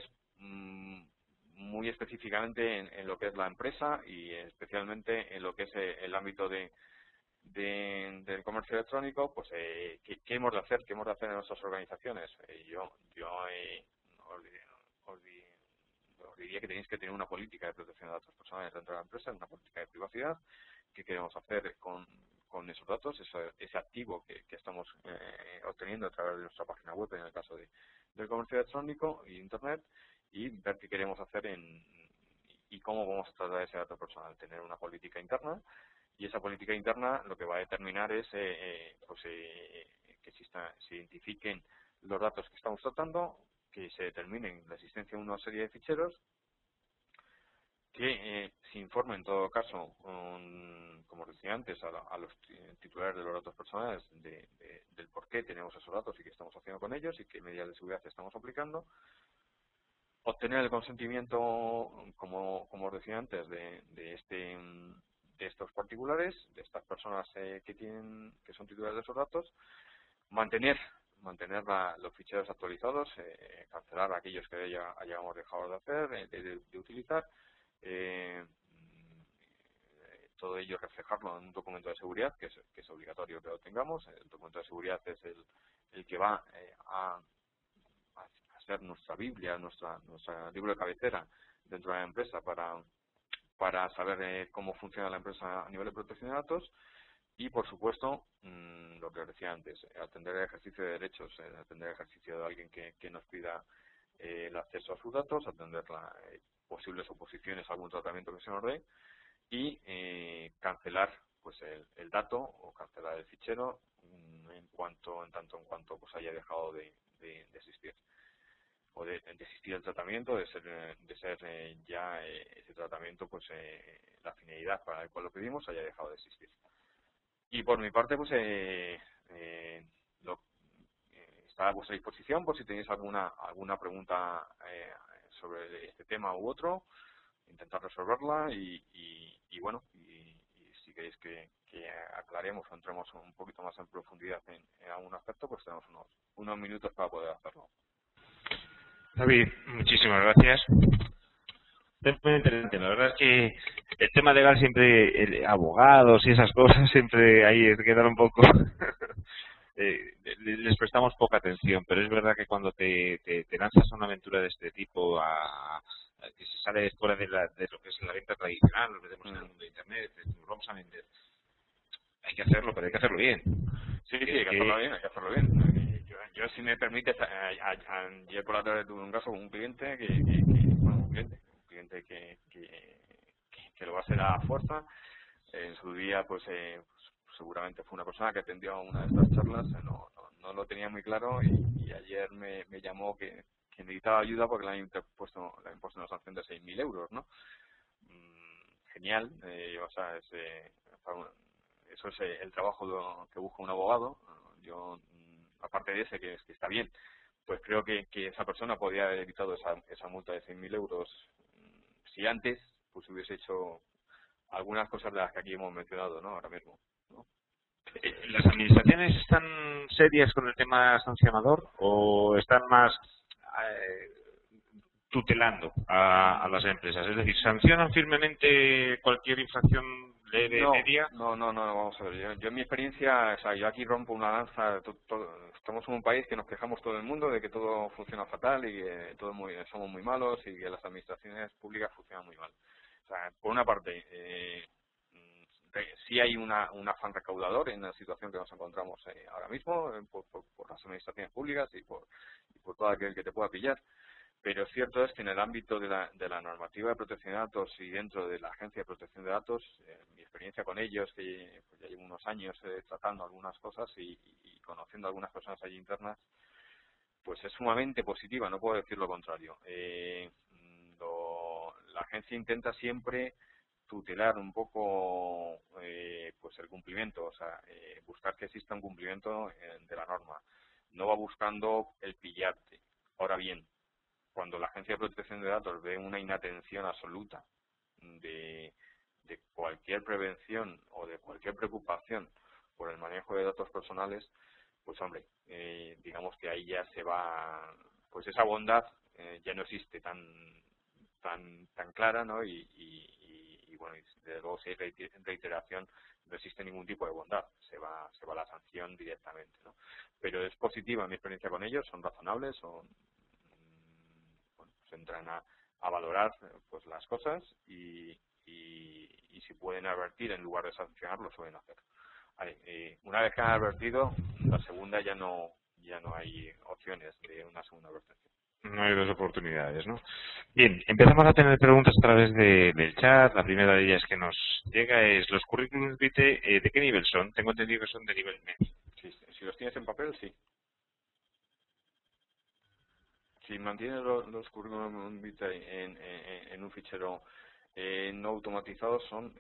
específicamente en lo que es la empresa y especialmente en lo que es el ámbito del comercio electrónico, pues ¿qué hemos de hacer? ¿Qué hemos de hacer en nuestras organizaciones? Yo os diría que tenéis que tener una política de protección de datos personales dentro de la empresa, una política de privacidad. ¿Qué queremos hacer con esos datos, ese activo que estamos obteniendo a través de nuestra página web, en el caso del comercio electrónico e Internet? Y ver qué queremos hacer y cómo vamos a tratar ese dato personal. Tener una política interna, y esa política interna lo que va a determinar es que se identifiquen los datos que estamos tratando, que se determinen la existencia de una serie de ficheros, que se informe en todo caso, como os decía antes, a los titulares de los datos personales del por qué tenemos esos datos y qué estamos haciendo con ellos y qué medidas de seguridad estamos aplicando. Obtener el consentimiento, como os decía antes, de estos particulares, de estas personas que son titulares de esos datos. Mantener los ficheros actualizados, cancelar aquellos que ya hayamos dejado de hacer, de utilizar. Todo ello reflejarlo en un documento de seguridad, que es obligatorio que lo tengamos. El documento de seguridad es el que va a ser nuestra Biblia, nuestra libro de cabecera dentro de la empresa para saber cómo funciona la empresa a nivel de protección de datos. Y, por supuesto, lo que os decía antes, atender el ejercicio de derechos, atender el ejercicio de alguien que nos pida el acceso a sus datos, atender posibles oposiciones a algún tratamiento que se nos dé, y cancelar pues el dato o cancelar el fichero en tanto en cuanto pues haya dejado de existir, o de existir el tratamiento, de ser ya ese tratamiento, pues la finalidad para la cual lo pedimos haya dejado de existir. Y por mi parte, pues está a vuestra disposición por si tenéis alguna pregunta sobre este tema u otro, intentar resolverla y bueno, y si queréis que aclaremos o entremos un poquito más en profundidad en algún aspecto, pues tenemos unos minutos para poder hacerlo. David, muchísimas gracias. Es muy interesante. La verdad es que el tema legal siempre, abogados y esas cosas, siempre ahí quedan un poco les prestamos poca atención, pero es verdad que cuando te lanzas a una aventura de este tipo, que se sale fuera de lo que es la venta tradicional, lo vemos en el mundo de Internet, nos vamos a vender. Hay que hacerlo, pero hay que hacerlo bien. Sí, hay que hacerlo bien, hay que hacerlo bien. Yo si me permites, ayer por la tarde tuve un caso con un cliente un cliente que lo va a hacer a fuerza. En su día, pues seguramente fue una persona que atendió a una de estas charlas, no lo tenía muy claro y ayer me llamó que necesitaba ayuda porque le han impuesto una sanción de 6.000 euros, ¿no? Genial, o sea, eso es el trabajo que busca un abogado. Yo, aparte de ese, que está bien, pues creo que esa persona podría haber evitado esa multa de 6.000 euros si antes pues hubiese hecho algunas cosas de las que aquí hemos mencionado, ¿no? Ahora mismo, ¿no? ¿Las administraciones están serias con el tema sancionador o están más tutelando a las empresas? Es decir, ¿sancionan firmemente cualquier infracción leve, media? No, vamos a ver. Yo en mi experiencia, o sea, yo aquí rompo una lanza. Estamos en un país que nos quejamos todo el mundo de que todo funciona fatal y que somos muy malos y que las administraciones públicas funcionan muy mal. O sea, por una parte, sí hay un afán recaudador en la situación que nos encontramos ahora mismo por las administraciones públicas y por todo aquel que te pueda pillar. Pero cierto es que en el ámbito de la normativa de protección de datos y dentro de la Agencia de Protección de Datos, mi experiencia con ellos, que pues ya llevo unos años tratando algunas cosas y conociendo a algunas personas allí internas, pues es sumamente positiva, no puedo decir lo contrario. La agencia intenta siempre tutelar un poco pues el cumplimiento, o sea, buscar que exista un cumplimiento de la norma. No va buscando el pillarte. Ahora bien, cuando la Agencia de Protección de Datos ve una inatención absoluta de cualquier prevención o de cualquier preocupación por el manejo de datos personales, pues hombre, digamos que ahí ya se va, pues esa bondad ya no existe tan clara, ¿no? Y bueno, desde luego si hay reiteración no existe ningún tipo de bondad, se va la sanción directamente, ¿no? Pero es positiva mi experiencia con ellos, son razonables, se entran a valorar pues las cosas y si pueden advertir en lugar de sancionar lo suelen hacer. Una vez que han advertido, la segunda ya no hay opciones de una segunda advertencia. No hay dos oportunidades, ¿no? Bien, empezamos a tener preguntas a través del chat. La primera de ellas que nos llega es: ¿los currículums vitae de qué nivel son? Tengo entendido que son de nivel medio. Sí, si los tienes en papel, sí. Si mantienes los currículum vitae en un fichero no automatizado, son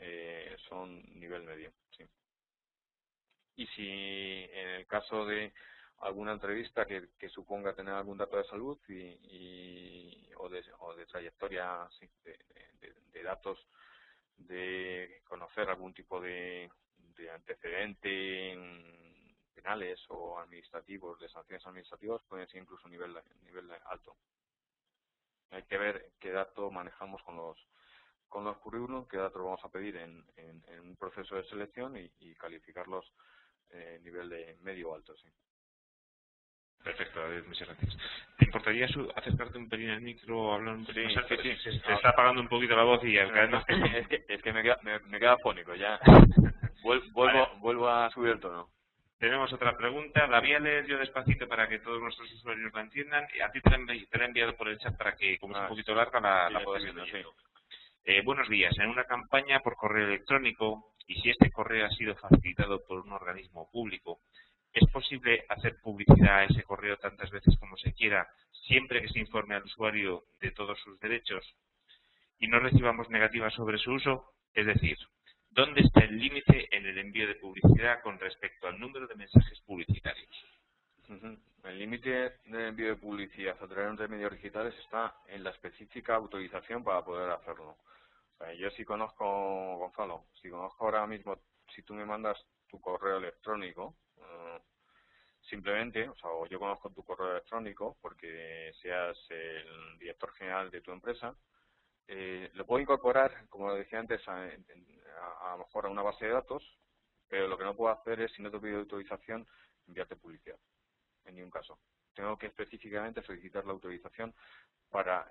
nivel medio, sí. Y si en el caso de alguna entrevista que suponga tener algún dato de salud o de trayectoria, sí, de datos, de conocer algún tipo de antecedente penales o administrativos, de sanciones administrativas, pueden ser incluso nivel alto. Hay que ver qué datos manejamos con los currículums, qué datos vamos a pedir en un proceso de selección y calificarlos nivel de medio o alto, sí. Perfecto, David, muchas gracias. ¿Te importaría acercarte un pelín al micro, hablar un pelín más alto? Sí. Se está apagando un poquito la voz y cada vez más... Es que me queda fónico, ya. Vuelvo a subir el tono. Tenemos otra pregunta, la voy a leer yo despacito para que todos nuestros usuarios la entiendan. A ti te la he enviado por el chat para que, como es un poquito larga, la puedas entender. Buenos días. En una campaña por correo electrónico, y si este correo ha sido facilitado por un organismo público, ¿es posible hacer publicidad a ese correo tantas veces como se quiera, siempre que se informe al usuario de todos sus derechos y no recibamos negativas sobre su uso? Es decir, ¿dónde está el límite en el envío de publicidad con respecto al número de mensajes publicitarios? El límite del envío de publicidad a través de medios digitales está en la específica autorización para poder hacerlo. O sea, yo sí conozco, Gonzalo, si conozco ahora mismo, si tú me mandas tu correo electrónico, simplemente, o yo conozco tu correo electrónico porque seas el director general de tu empresa, lo puedo incorporar, como decía antes, a lo mejor a una base de datos, pero lo que no puedo hacer es, si no te pido autorización, enviarte publicidad. en ningún caso. Tengo que específicamente solicitar la autorización para,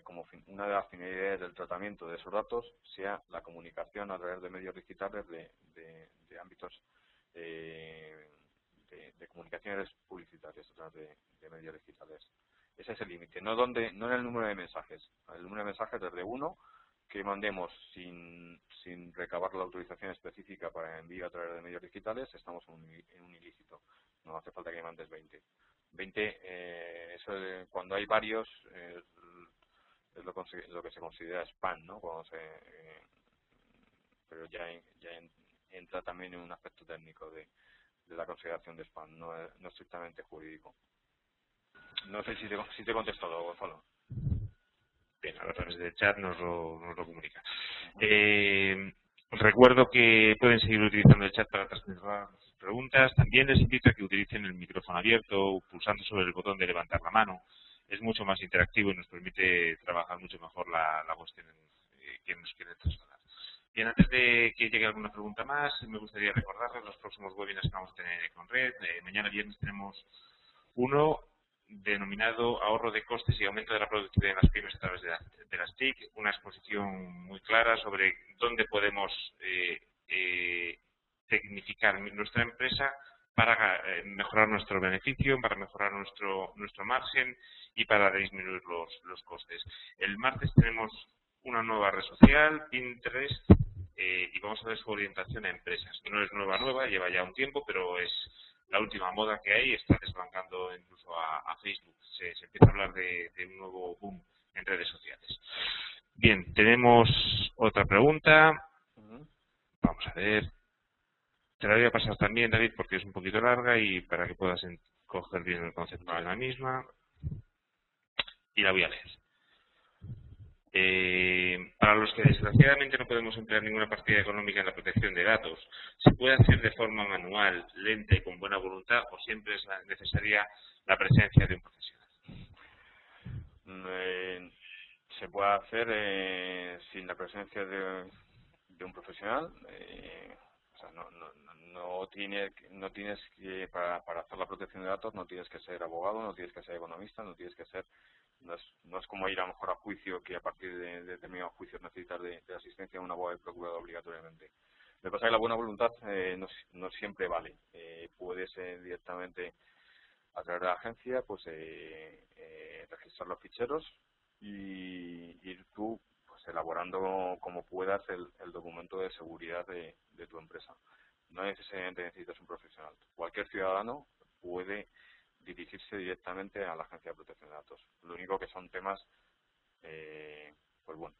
como una de las finalidades del tratamiento de esos datos, sea la comunicación a través de medios digitales de ámbitos de comunicaciones publicitarias a través de medios digitales. Ese es el límite, no en el número de mensajes. El número de mensajes desde uno que mandemos sin recabar la autorización específica para envío a través de medios digitales, estamos en un ilícito. No hace falta que mandes 20. 20, eso cuando hay varios, es lo que se considera spam, ¿no? Pero ya entra también en un aspecto técnico de la consideración de spam, no estrictamente jurídico. No sé si te he contestado, Gonzalo. Bien, a través del chat nos lo comunica. Recuerdo que pueden seguir utilizando el chat para transmitir las preguntas. También les invito a que utilicen el micrófono abierto, pulsando sobre el botón de levantar la mano. Es mucho más interactivo y nos permite trabajar mucho mejor la cuestión que nos quieren trasladar. Bien, antes de que llegue alguna pregunta más, me gustaría recordarles los próximos webinars que vamos a tener en Econred. Mañana viernes tenemos uno denominado ahorro de costes y aumento de la productividad en las pymes a través de las TIC, una exposición muy clara sobre dónde podemos tecnificar nuestra empresa para mejorar nuestro beneficio, para mejorar nuestro margen y para disminuir los costes. El martes tenemos una nueva red social, Pinterest, y vamos a ver su orientación a empresas. No es nueva, lleva ya un tiempo, pero es la última moda que hay, está desbancando incluso a Facebook. Se empieza a hablar de un nuevo boom en redes sociales. Bien, tenemos otra pregunta. Vamos a ver. Te la voy a pasar también, David, porque es un poquito larga y para que puedas coger bien el concepto de la misma. Y la voy a leer. Para los que desgraciadamente no podemos emplear ninguna partida económica en la protección de datos, ¿se puede hacer de forma manual, lenta y con buena voluntad o siempre es necesaria la presencia de un profesional? Se puede hacer sin la presencia de un profesional. O sea, no tienes que, para hacer la protección de datos, no tienes que ser abogado, no tienes que ser economista, no tienes que ser... No es como ir a lo mejor a juicio, que a partir de determinados juicios necesitas de asistencia a un abogado y procurador obligatoriamente. Lo que pasa es que la buena voluntad no siempre vale. Puedes directamente, a través de la agencia, pues registrar los ficheros y ir tú pues elaborando como puedas el documento de seguridad de tu empresa. No necesariamente necesitas un profesional. Cualquier ciudadano puede dirigirse directamente a la Agencia de Protección de Datos. Lo único que son temas, pues bueno,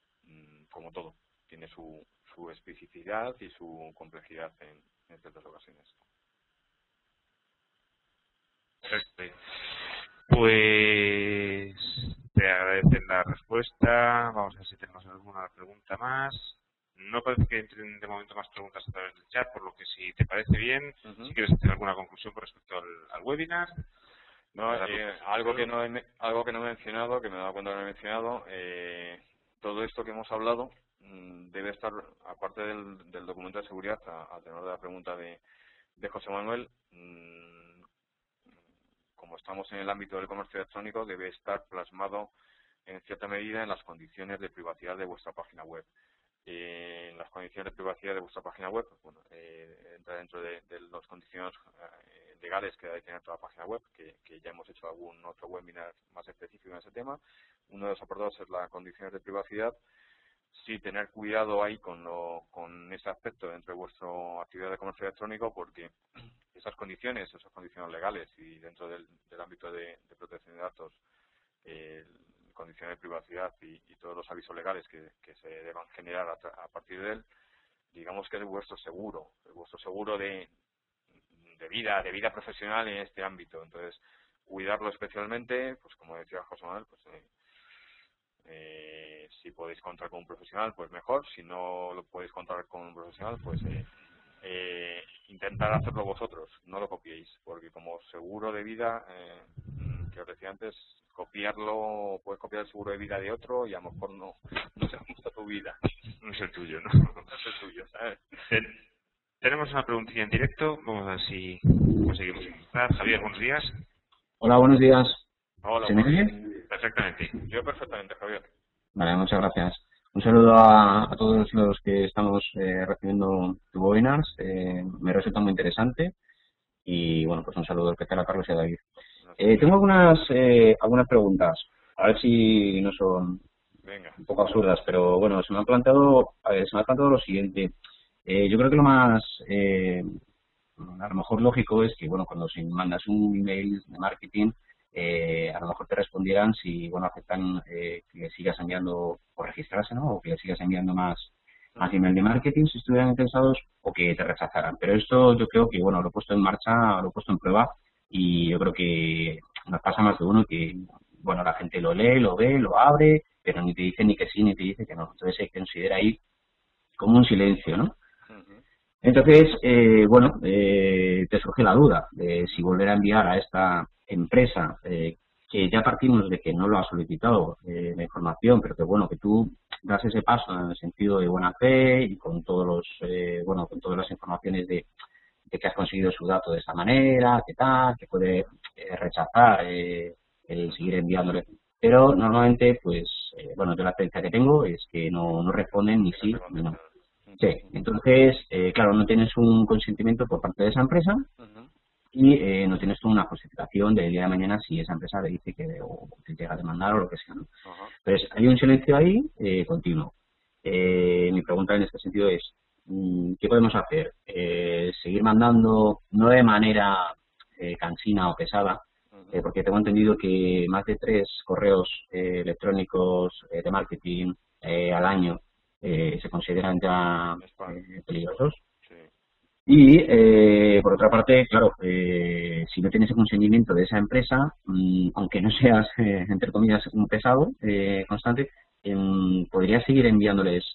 como todo, tiene su especificidad y su complejidad en ciertas ocasiones. Perfecto. Pues te agradecen la respuesta. Vamos a ver si tenemos alguna pregunta más. No parece que entren de momento más preguntas a través del chat, por lo que si te parece bien, si quieres hacer alguna conclusión con respecto al webinar. No, algo que no he mencionado, que me he dado cuenta que no he mencionado, todo esto que hemos hablado debe estar, aparte del documento de seguridad, a tenor de la pregunta de José Manuel, como estamos en el ámbito del comercio electrónico, debe estar plasmado en cierta medida en las condiciones de privacidad de vuestra página web. En las condiciones de privacidad de vuestra página web, bueno, entra dentro de las condiciones legales que debe tener toda la página web, que ya hemos hecho algún otro webinar más específico en ese tema. Uno de los apartados es las condiciones de privacidad. Sí, tener cuidado ahí con ese aspecto dentro de vuestra actividad de comercio electrónico, porque esas condiciones legales y dentro del ámbito de protección de datos, condiciones de privacidad y todos los avisos legales que se deban generar a partir de él, digamos que es vuestro seguro de vida profesional en este ámbito. Entonces, cuidarlo especialmente, pues como decía José Manuel, pues si podéis contar con un profesional, pues mejor. Si no lo podéis contar con un profesional, pues intentar hacerlo vosotros, no lo copiéis, porque como seguro de vida, que os decía antes, puedes copiar el seguro de vida de otro y a lo mejor no se ajusta a tu vida. No es el tuyo, ¿no? No es el tuyo, ¿sabes? Tenemos una preguntilla en directo, vamos a ver si conseguimos empezar. Javier, buenos días. Hola, buenos días. Hola, ¿Se me buenos días. oye? Perfectamente. Yo perfectamente, Javier. Vale, muchas gracias. Un saludo a todos los que estamos recibiendo tu webinars. Me resulta muy interesante y bueno, pues un saludo especial a Carlos y a David. No sé, Tengo algunas preguntas, a ver si no son venga. un poco absurdas, pero bueno, se me ha planteado lo siguiente. Yo creo que lo más a lo mejor lógico es que, bueno, cuando si mandas un email de marketing, a lo mejor te respondieran si, bueno, aceptan que le sigas enviando o registrarse, ¿no? O que le sigas enviando más email de marketing si estuvieran interesados o que te rechazaran. Pero esto yo creo que, bueno, lo he puesto en marcha, lo he puesto en prueba y yo creo que nos pasa más de uno que, bueno, la gente lo lee, lo ve, lo abre, pero ni te dice ni que sí ni te dice que no. Entonces se considera ahí como un silencio, ¿no? Ujú. Entonces, bueno, te surge la duda de si volver a enviar a esta empresa, que ya partimos de que no lo ha solicitado la información, pero que bueno, que tú das ese paso en el sentido de buena fe y con bueno, con todas las informaciones de que has conseguido su dato de esa manera, que tal, que puede rechazar el seguir enviándole. Pero normalmente, pues, bueno, yo la experiencia que tengo es que no responden ni Que no sí te ni no. contestan. Sí, entonces, claro, no tienes un consentimiento por parte de esa empresa Ujú. y no tienes tú una justificación del día de mañana si esa empresa le dice que o te llega a demandar o lo que sea, ¿no? Ajá. Entonces, hay un silencio ahí continuo. Mi pregunta en este sentido es, ¿qué podemos hacer? ¿Seguir mandando, no de manera cansina o pesada, Ujú. porque tengo entendido que más de 3 correos electrónicos de marketing al año se consideran ya Spam. peligrosos? Sí. Y por otra parte, claro, si no tienes el consentimiento de esa empresa, aunque no seas, entre comillas, un pesado constante, podrías seguir enviándoles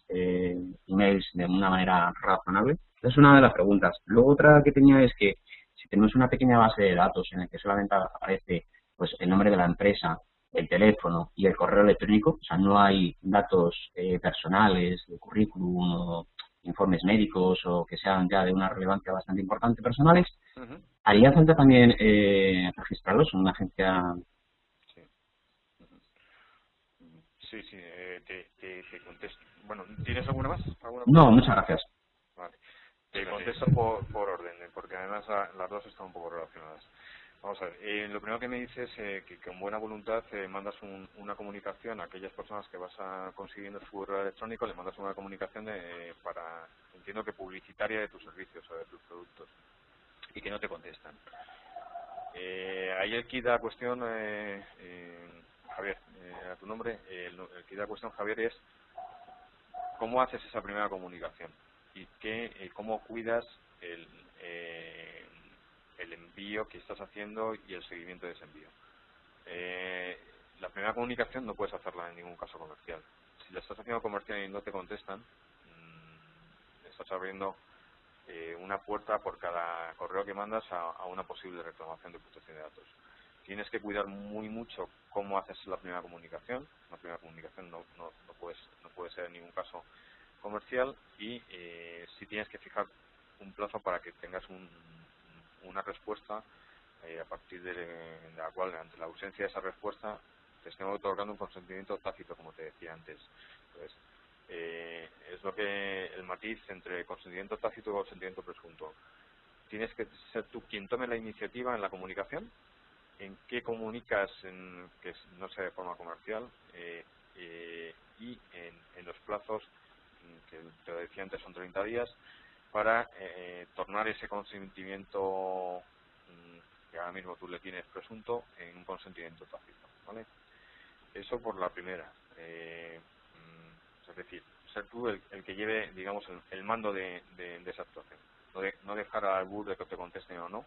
emails de una manera razonable. Esa es una de las preguntas. Luego otra que tenía es que si tenemos una pequeña base de datos en la que solamente aparece pues el nombre de la empresa, el teléfono y el correo electrónico, o sea, no hay datos personales, de currículum o informes médicos o que sean ya de una relevancia bastante importante personales, Ujú. ¿haría falta también registrarlos en una agencia? Sí. Ujú. Sí, sí, te contesto. Bueno, ¿tienes alguna más? ¿Alguna No, pregunta? muchas gracias. Vale. Te contesto por orden, porque además las dos están un poco relacionadas. Vamos a ver, lo primero que me dices es que con buena voluntad mandas una comunicación a aquellas personas que vas consiguiendo su correo electrónico, le mandas una comunicación entiendo que publicitaria de tus servicios o de tus productos, y que no te contestan. Ahí el kit de la cuestión, Javier, a tu nombre, el kit de la cuestión, Javier, es cómo haces esa primera comunicación y cómo cuidas el, eh, el envío que estás haciendo y el seguimiento de ese envío. La primera comunicación no puedes hacerla en ningún caso comercial. Si la estás haciendo comercial y no te contestan, estás abriendo una puerta por cada correo que mandas a una posible reclamación de protección de datos. Tienes que cuidar muy mucho cómo haces la primera comunicación. La primera comunicación no puede ser en ningún caso comercial, y si tienes que fijar un plazo para que tengas una respuesta a partir de la cual, ante la ausencia de esa respuesta, te estén otorgando un consentimiento tácito, como te decía antes. Entonces, es lo que el matiz entre consentimiento tácito y consentimiento presunto. Tienes que ser tú quien tome la iniciativa en la comunicación, en qué comunicas, que no sea de forma comercial, y en los plazos que te decía antes son 30 días para tornar ese consentimiento que ahora mismo tú le tienes presunto en un consentimiento tácito, ¿vale? Eso por la primera. Es decir, ser tú el que lleve, digamos, el mando de esa actuación. No dejar al albur de que te contesten o no,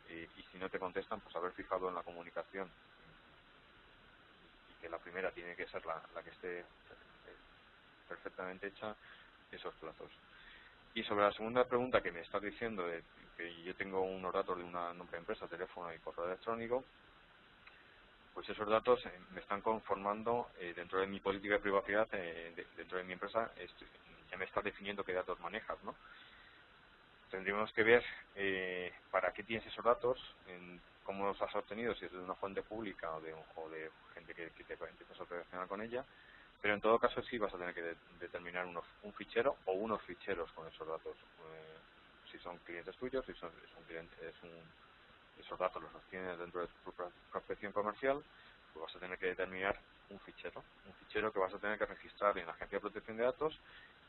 y si no te contestan, pues haber fijado en la comunicación y que la primera tiene que ser la que esté perfectamente hecha, esos plazos. Y sobre la segunda pregunta que me estás diciendo, de que yo tengo unos datos de una nombre de empresa, teléfono y correo electrónico, pues esos datos me están conformando dentro de mi política de privacidad, dentro de mi empresa, ya me estás definiendo qué datos manejas, ¿no? Tendríamos que ver para qué tienes esos datos, cómo los has obtenido, si es de una fuente pública o de gente que te empiezas a relacionar con ella, pero en todo caso sí vas a tener que determinar un fichero o unos ficheros con esos datos. Si son clientes tuyos, si son clientes, esos datos los tienes dentro de tu prospección comercial, pues vas a tener que determinar un fichero que vas a tener que registrar en la Agencia de Protección de Datos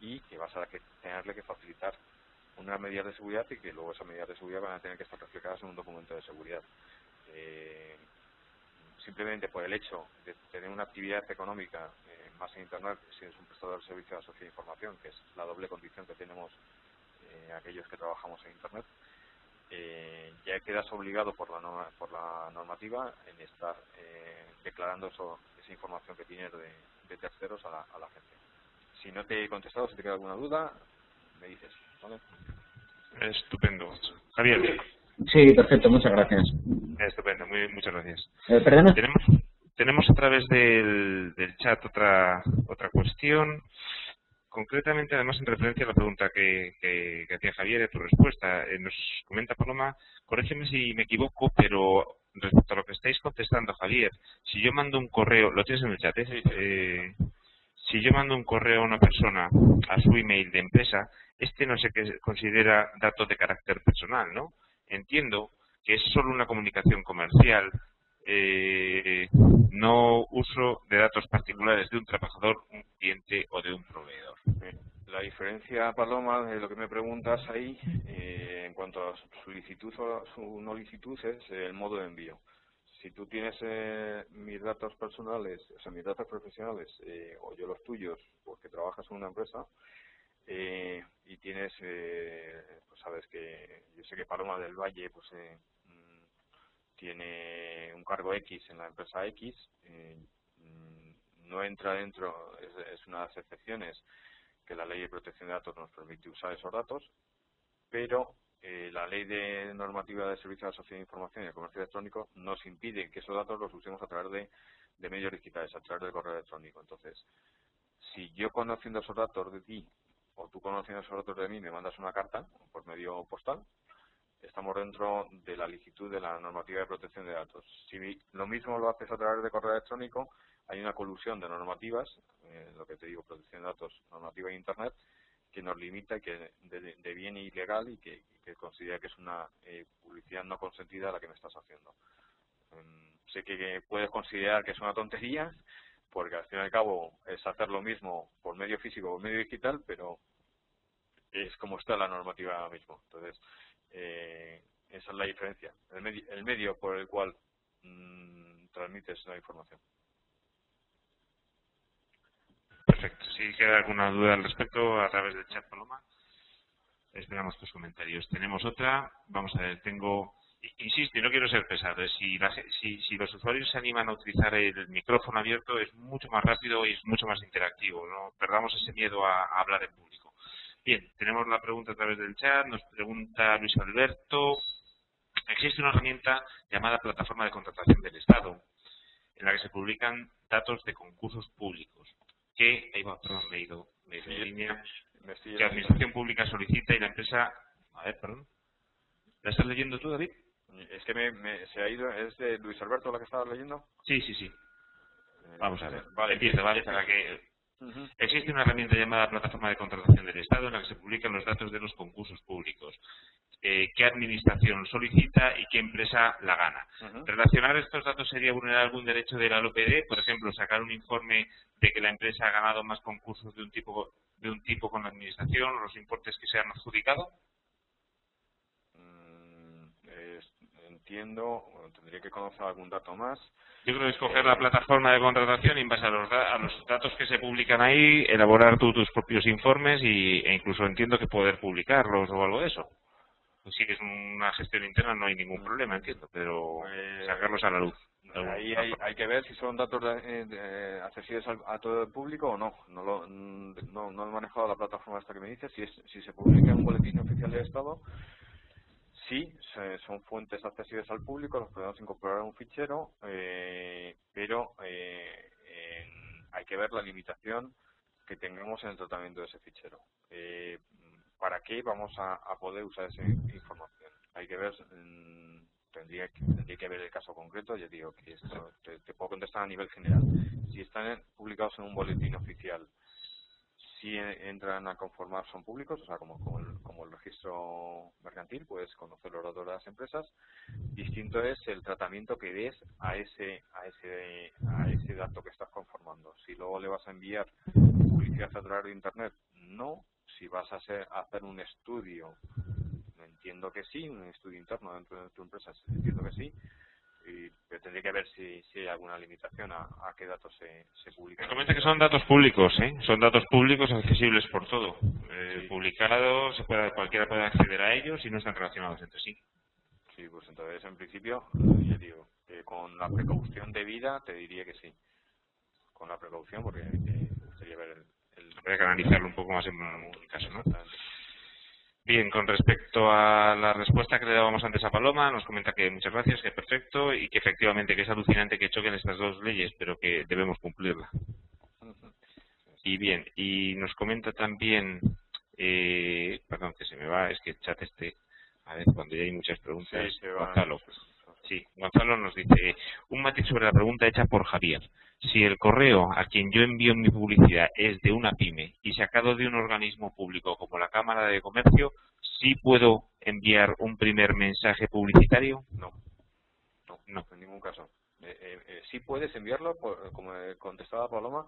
y que vas a tenerle que facilitar unas medidas de seguridad y que luego esas medidas de seguridad van a tener que estar reflejadas en un documento de seguridad. Simplemente por el hecho de tener una actividad económica más en Internet, si es un prestador de servicio de sociedad de información, que es la doble condición que tenemos aquellos que trabajamos en Internet, ya quedas obligado por la normativa en estar declarando esa información que tienes de terceros a la agencia. Si no te he contestado, si te queda alguna duda, me dices, ¿vale? Estupendo. Javier. Sí, perfecto, muchas gracias. Estupendo, muchas gracias. ¿Perdona? Tenemos a través del chat otra cuestión, concretamente además en referencia a la pregunta que hacía Javier y a tu respuesta. Nos comenta Paloma, corrígeme si me equivoco, pero respecto a lo que estáis contestando, Javier, si yo mando un correo, lo tienes en el chat, si yo mando un correo a una persona a su email de empresa, no se considera dato de carácter personal, ¿no? Entiendo que es solo una comunicación comercial, no uso de datos particulares de un trabajador, un cliente o de un proveedor. La diferencia, Paloma, de lo que me preguntas ahí, en cuanto a solicitud o su no licitud, es el modo de envío. Si tú tienes mis datos personales, o sea, mis datos profesionales, o yo los tuyos, porque trabajas en una empresa, y tienes, pues sabes que, yo sé que Paloma del Valle, pues tiene un cargo X en la empresa X, no entra dentro, es una de las excepciones que la Ley de Protección de Datos nos permite usar esos datos, pero la Ley de Normativa de Servicios de la Sociedad de Información y el Comercio Electrónico nos impide que esos datos los usemos a través de medios digitales, a través del correo electrónico. Entonces, si yo conociendo esos datos de ti, o tú conociendo esos datos de mí, me mandas una carta por medio postal, estamos dentro de la licitud de la normativa de protección de datos. Si lo mismo lo haces a través de correo electrónico, hay una colusión de normativas, lo que te digo, protección de datos, normativa de Internet, que nos limita y que de bien ilegal y que considera que es una publicidad no consentida la que me estás haciendo. Sé que puedes considerar que es una tontería, porque al fin y al cabo es hacer lo mismo por medio físico o por medio digital, pero es como está la normativa ahora mismo. Entonces, esa es la diferencia, el medio por el cual transmites la información. Perfecto. Si queda alguna duda al respecto, a través del chat, Paloma, esperamos tus comentarios. Tenemos otra, vamos a ver, insisto, y no quiero ser pesado, si los usuarios se animan a utilizar el micrófono abierto, es mucho más rápido y es mucho más interactivo. No perdamos ese miedo a hablar en público. Bien, tenemos la pregunta a través del chat, nos pregunta Luis Alberto. Existe una herramienta llamada Plataforma de Contratación del Estado, en la que se publican datos de concursos públicos, que la Administración Pública solicita y la empresa... A ver, perdón. ¿La estás leyendo tú, David? Es que se ha ido... ¿Es de Luis Alberto la que estabas leyendo? Sí. Vamos a ver. Vale, Empieza, ¿vale? Para que... Existe una herramienta llamada Plataforma de Contratación del Estado en la que se publican los datos de los concursos públicos. ¿Qué administración solicita y qué empresa la gana? ¿Relacionar estos datos sería vulnerar algún derecho de la LOPD? Por ejemplo, sacar un informe de que la empresa ha ganado más concursos de un tipo con la administración o los importes que se han adjudicado. Entiendo, tendría que conocer algún dato más. Yo creo que escoger la plataforma de contratación y en base a los datos que se publican ahí, elaborar tú tus propios informes e incluso entiendo que poder publicarlos o algo de eso. Pues sí que es una gestión interna, no hay ningún problema, entiendo, pero sacarlos a la luz. Ahí hay que ver si son datos accesibles a todo el público o no. No he manejado la plataforma esta que me dice. Si se publica en un boletín oficial del Estado, sí, son fuentes accesibles al público, los podemos incorporar a un fichero, pero hay que ver la limitación que tengamos en el tratamiento de ese fichero. ¿Para qué vamos a poder usar esa información? Hay que ver tendría que ver el caso concreto. Ya digo que esto te puedo contestar a nivel general. Si están publicados en un boletín oficial, si entran a conformar, son públicos, o sea, como el registro mercantil, puedes conocer los datos de las empresas. Distinto es el tratamiento que des a ese dato que estás conformando. Si luego le vas a enviar publicidad a través de Internet, no. Si vas a hacer un estudio, entiendo que sí, un estudio interno dentro de tu empresa, entiendo que sí. Pero tendría que ver si hay alguna limitación a qué datos se publican. Me comenta que son datos públicos, son datos públicos accesibles por todo. Sí. Publicados, cualquiera puede acceder a ellos y no están relacionados entre sí. Sí, pues entonces en principio, ya digo, con la precaución debida te diría que sí. Con la precaución, porque me gustaría ver habría que analizarlo un poco más en el caso, ¿no? Bien, con respecto a la respuesta que le dábamos antes a Paloma, nos comenta que muchas gracias, que es perfecto y que efectivamente que es alucinante que choquen estas dos leyes, pero que debemos cumplirla. Y bien, y nos comenta también, perdón que se me va, es que el chat a ver, cuando ya hay muchas preguntas, sí, Gonzalo. Sí, Gonzalo nos dice, un matiz sobre la pregunta hecha por Javier. Si el correo a quien yo envío mi publicidad es de una pyme y sacado de un organismo público como la Cámara de Comercio, ¿sí puedo enviar un primer mensaje publicitario? No, en ningún caso. Sí puedes enviarlo, como contestaba Paloma,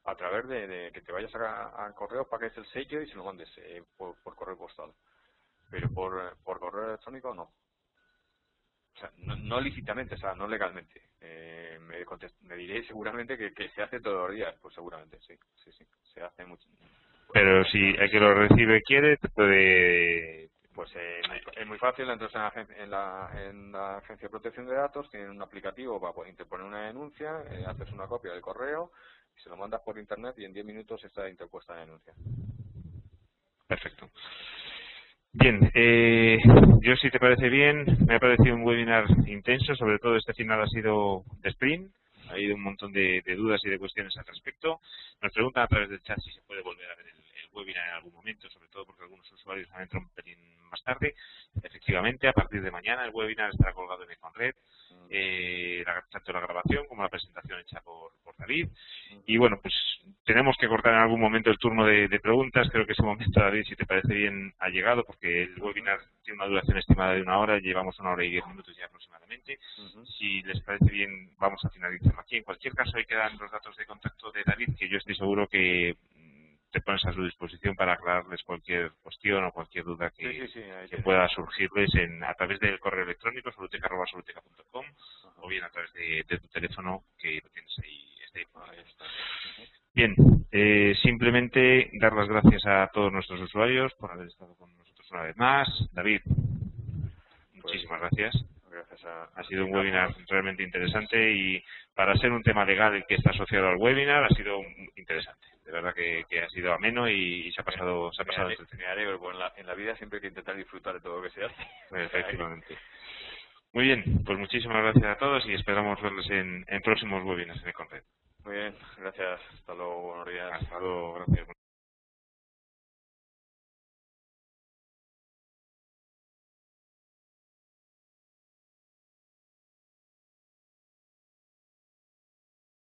a través de que te vayas a correo, pagues el sello y se lo mandes por correo postal. Pero por correo electrónico no. O sea, no lícitamente, o sea, no legalmente. Me diré seguramente que se hace todos los días. Pues seguramente, sí. Se hace mucho. Pero si el que lo recibe quiere, te puede... Pues es muy fácil. Entras en la Agencia de Protección de Datos, tienen un aplicativo para interponer una denuncia, haces una copia del correo y se lo mandas por Internet y en 10 minutos está interpuesta la denuncia. Perfecto. Bien, yo si te parece bien, me ha parecido un webinar intenso, sobre todo este final ha sido de sprint, ha habido un montón de dudas y de cuestiones al respecto. Nos preguntan a través del chat si se puede volver a ver el webinar en algún momento, sobre todo porque algunos usuarios han entrado un pelín más tarde. Efectivamente, a partir de mañana el webinar estará colgado en Econred, tanto la grabación como la presentación hecha por David. Y bueno, pues tenemos que cortar en algún momento el turno de preguntas. Creo que ese momento, David, si te parece bien, ha llegado, porque el webinar tiene una duración estimada de 1 hora, llevamos 1 hora y 10 minutos ya aproximadamente. Si les parece bien, vamos a finalizarlo aquí. En cualquier caso, ahí quedan los datos de contacto de David, que yo estoy seguro que te pones a su disposición para aclararles cualquier cuestión o cualquier duda que pueda surgirles a través del correo electrónico soluteca@soluteca.com o bien a través de tu teléfono, que lo tienes ahí. Bien, simplemente dar las gracias a todos nuestros usuarios por haber estado con nosotros una vez más. David, muchísimas gracias. Ha sido un webinar realmente interesante y para ser un tema legal el que está asociado al webinar ha sido interesante. De verdad que ha sido ameno y se ha pasado entretenido. Me alegro, pues en la vida siempre hay que intentar disfrutar de todo lo que se hace. Efectivamente. Muy bien, pues muchísimas gracias a todos y esperamos verles en próximos webinars en Econred. Muy bien, gracias. Hasta luego, buenos días. Hasta luego, gracias.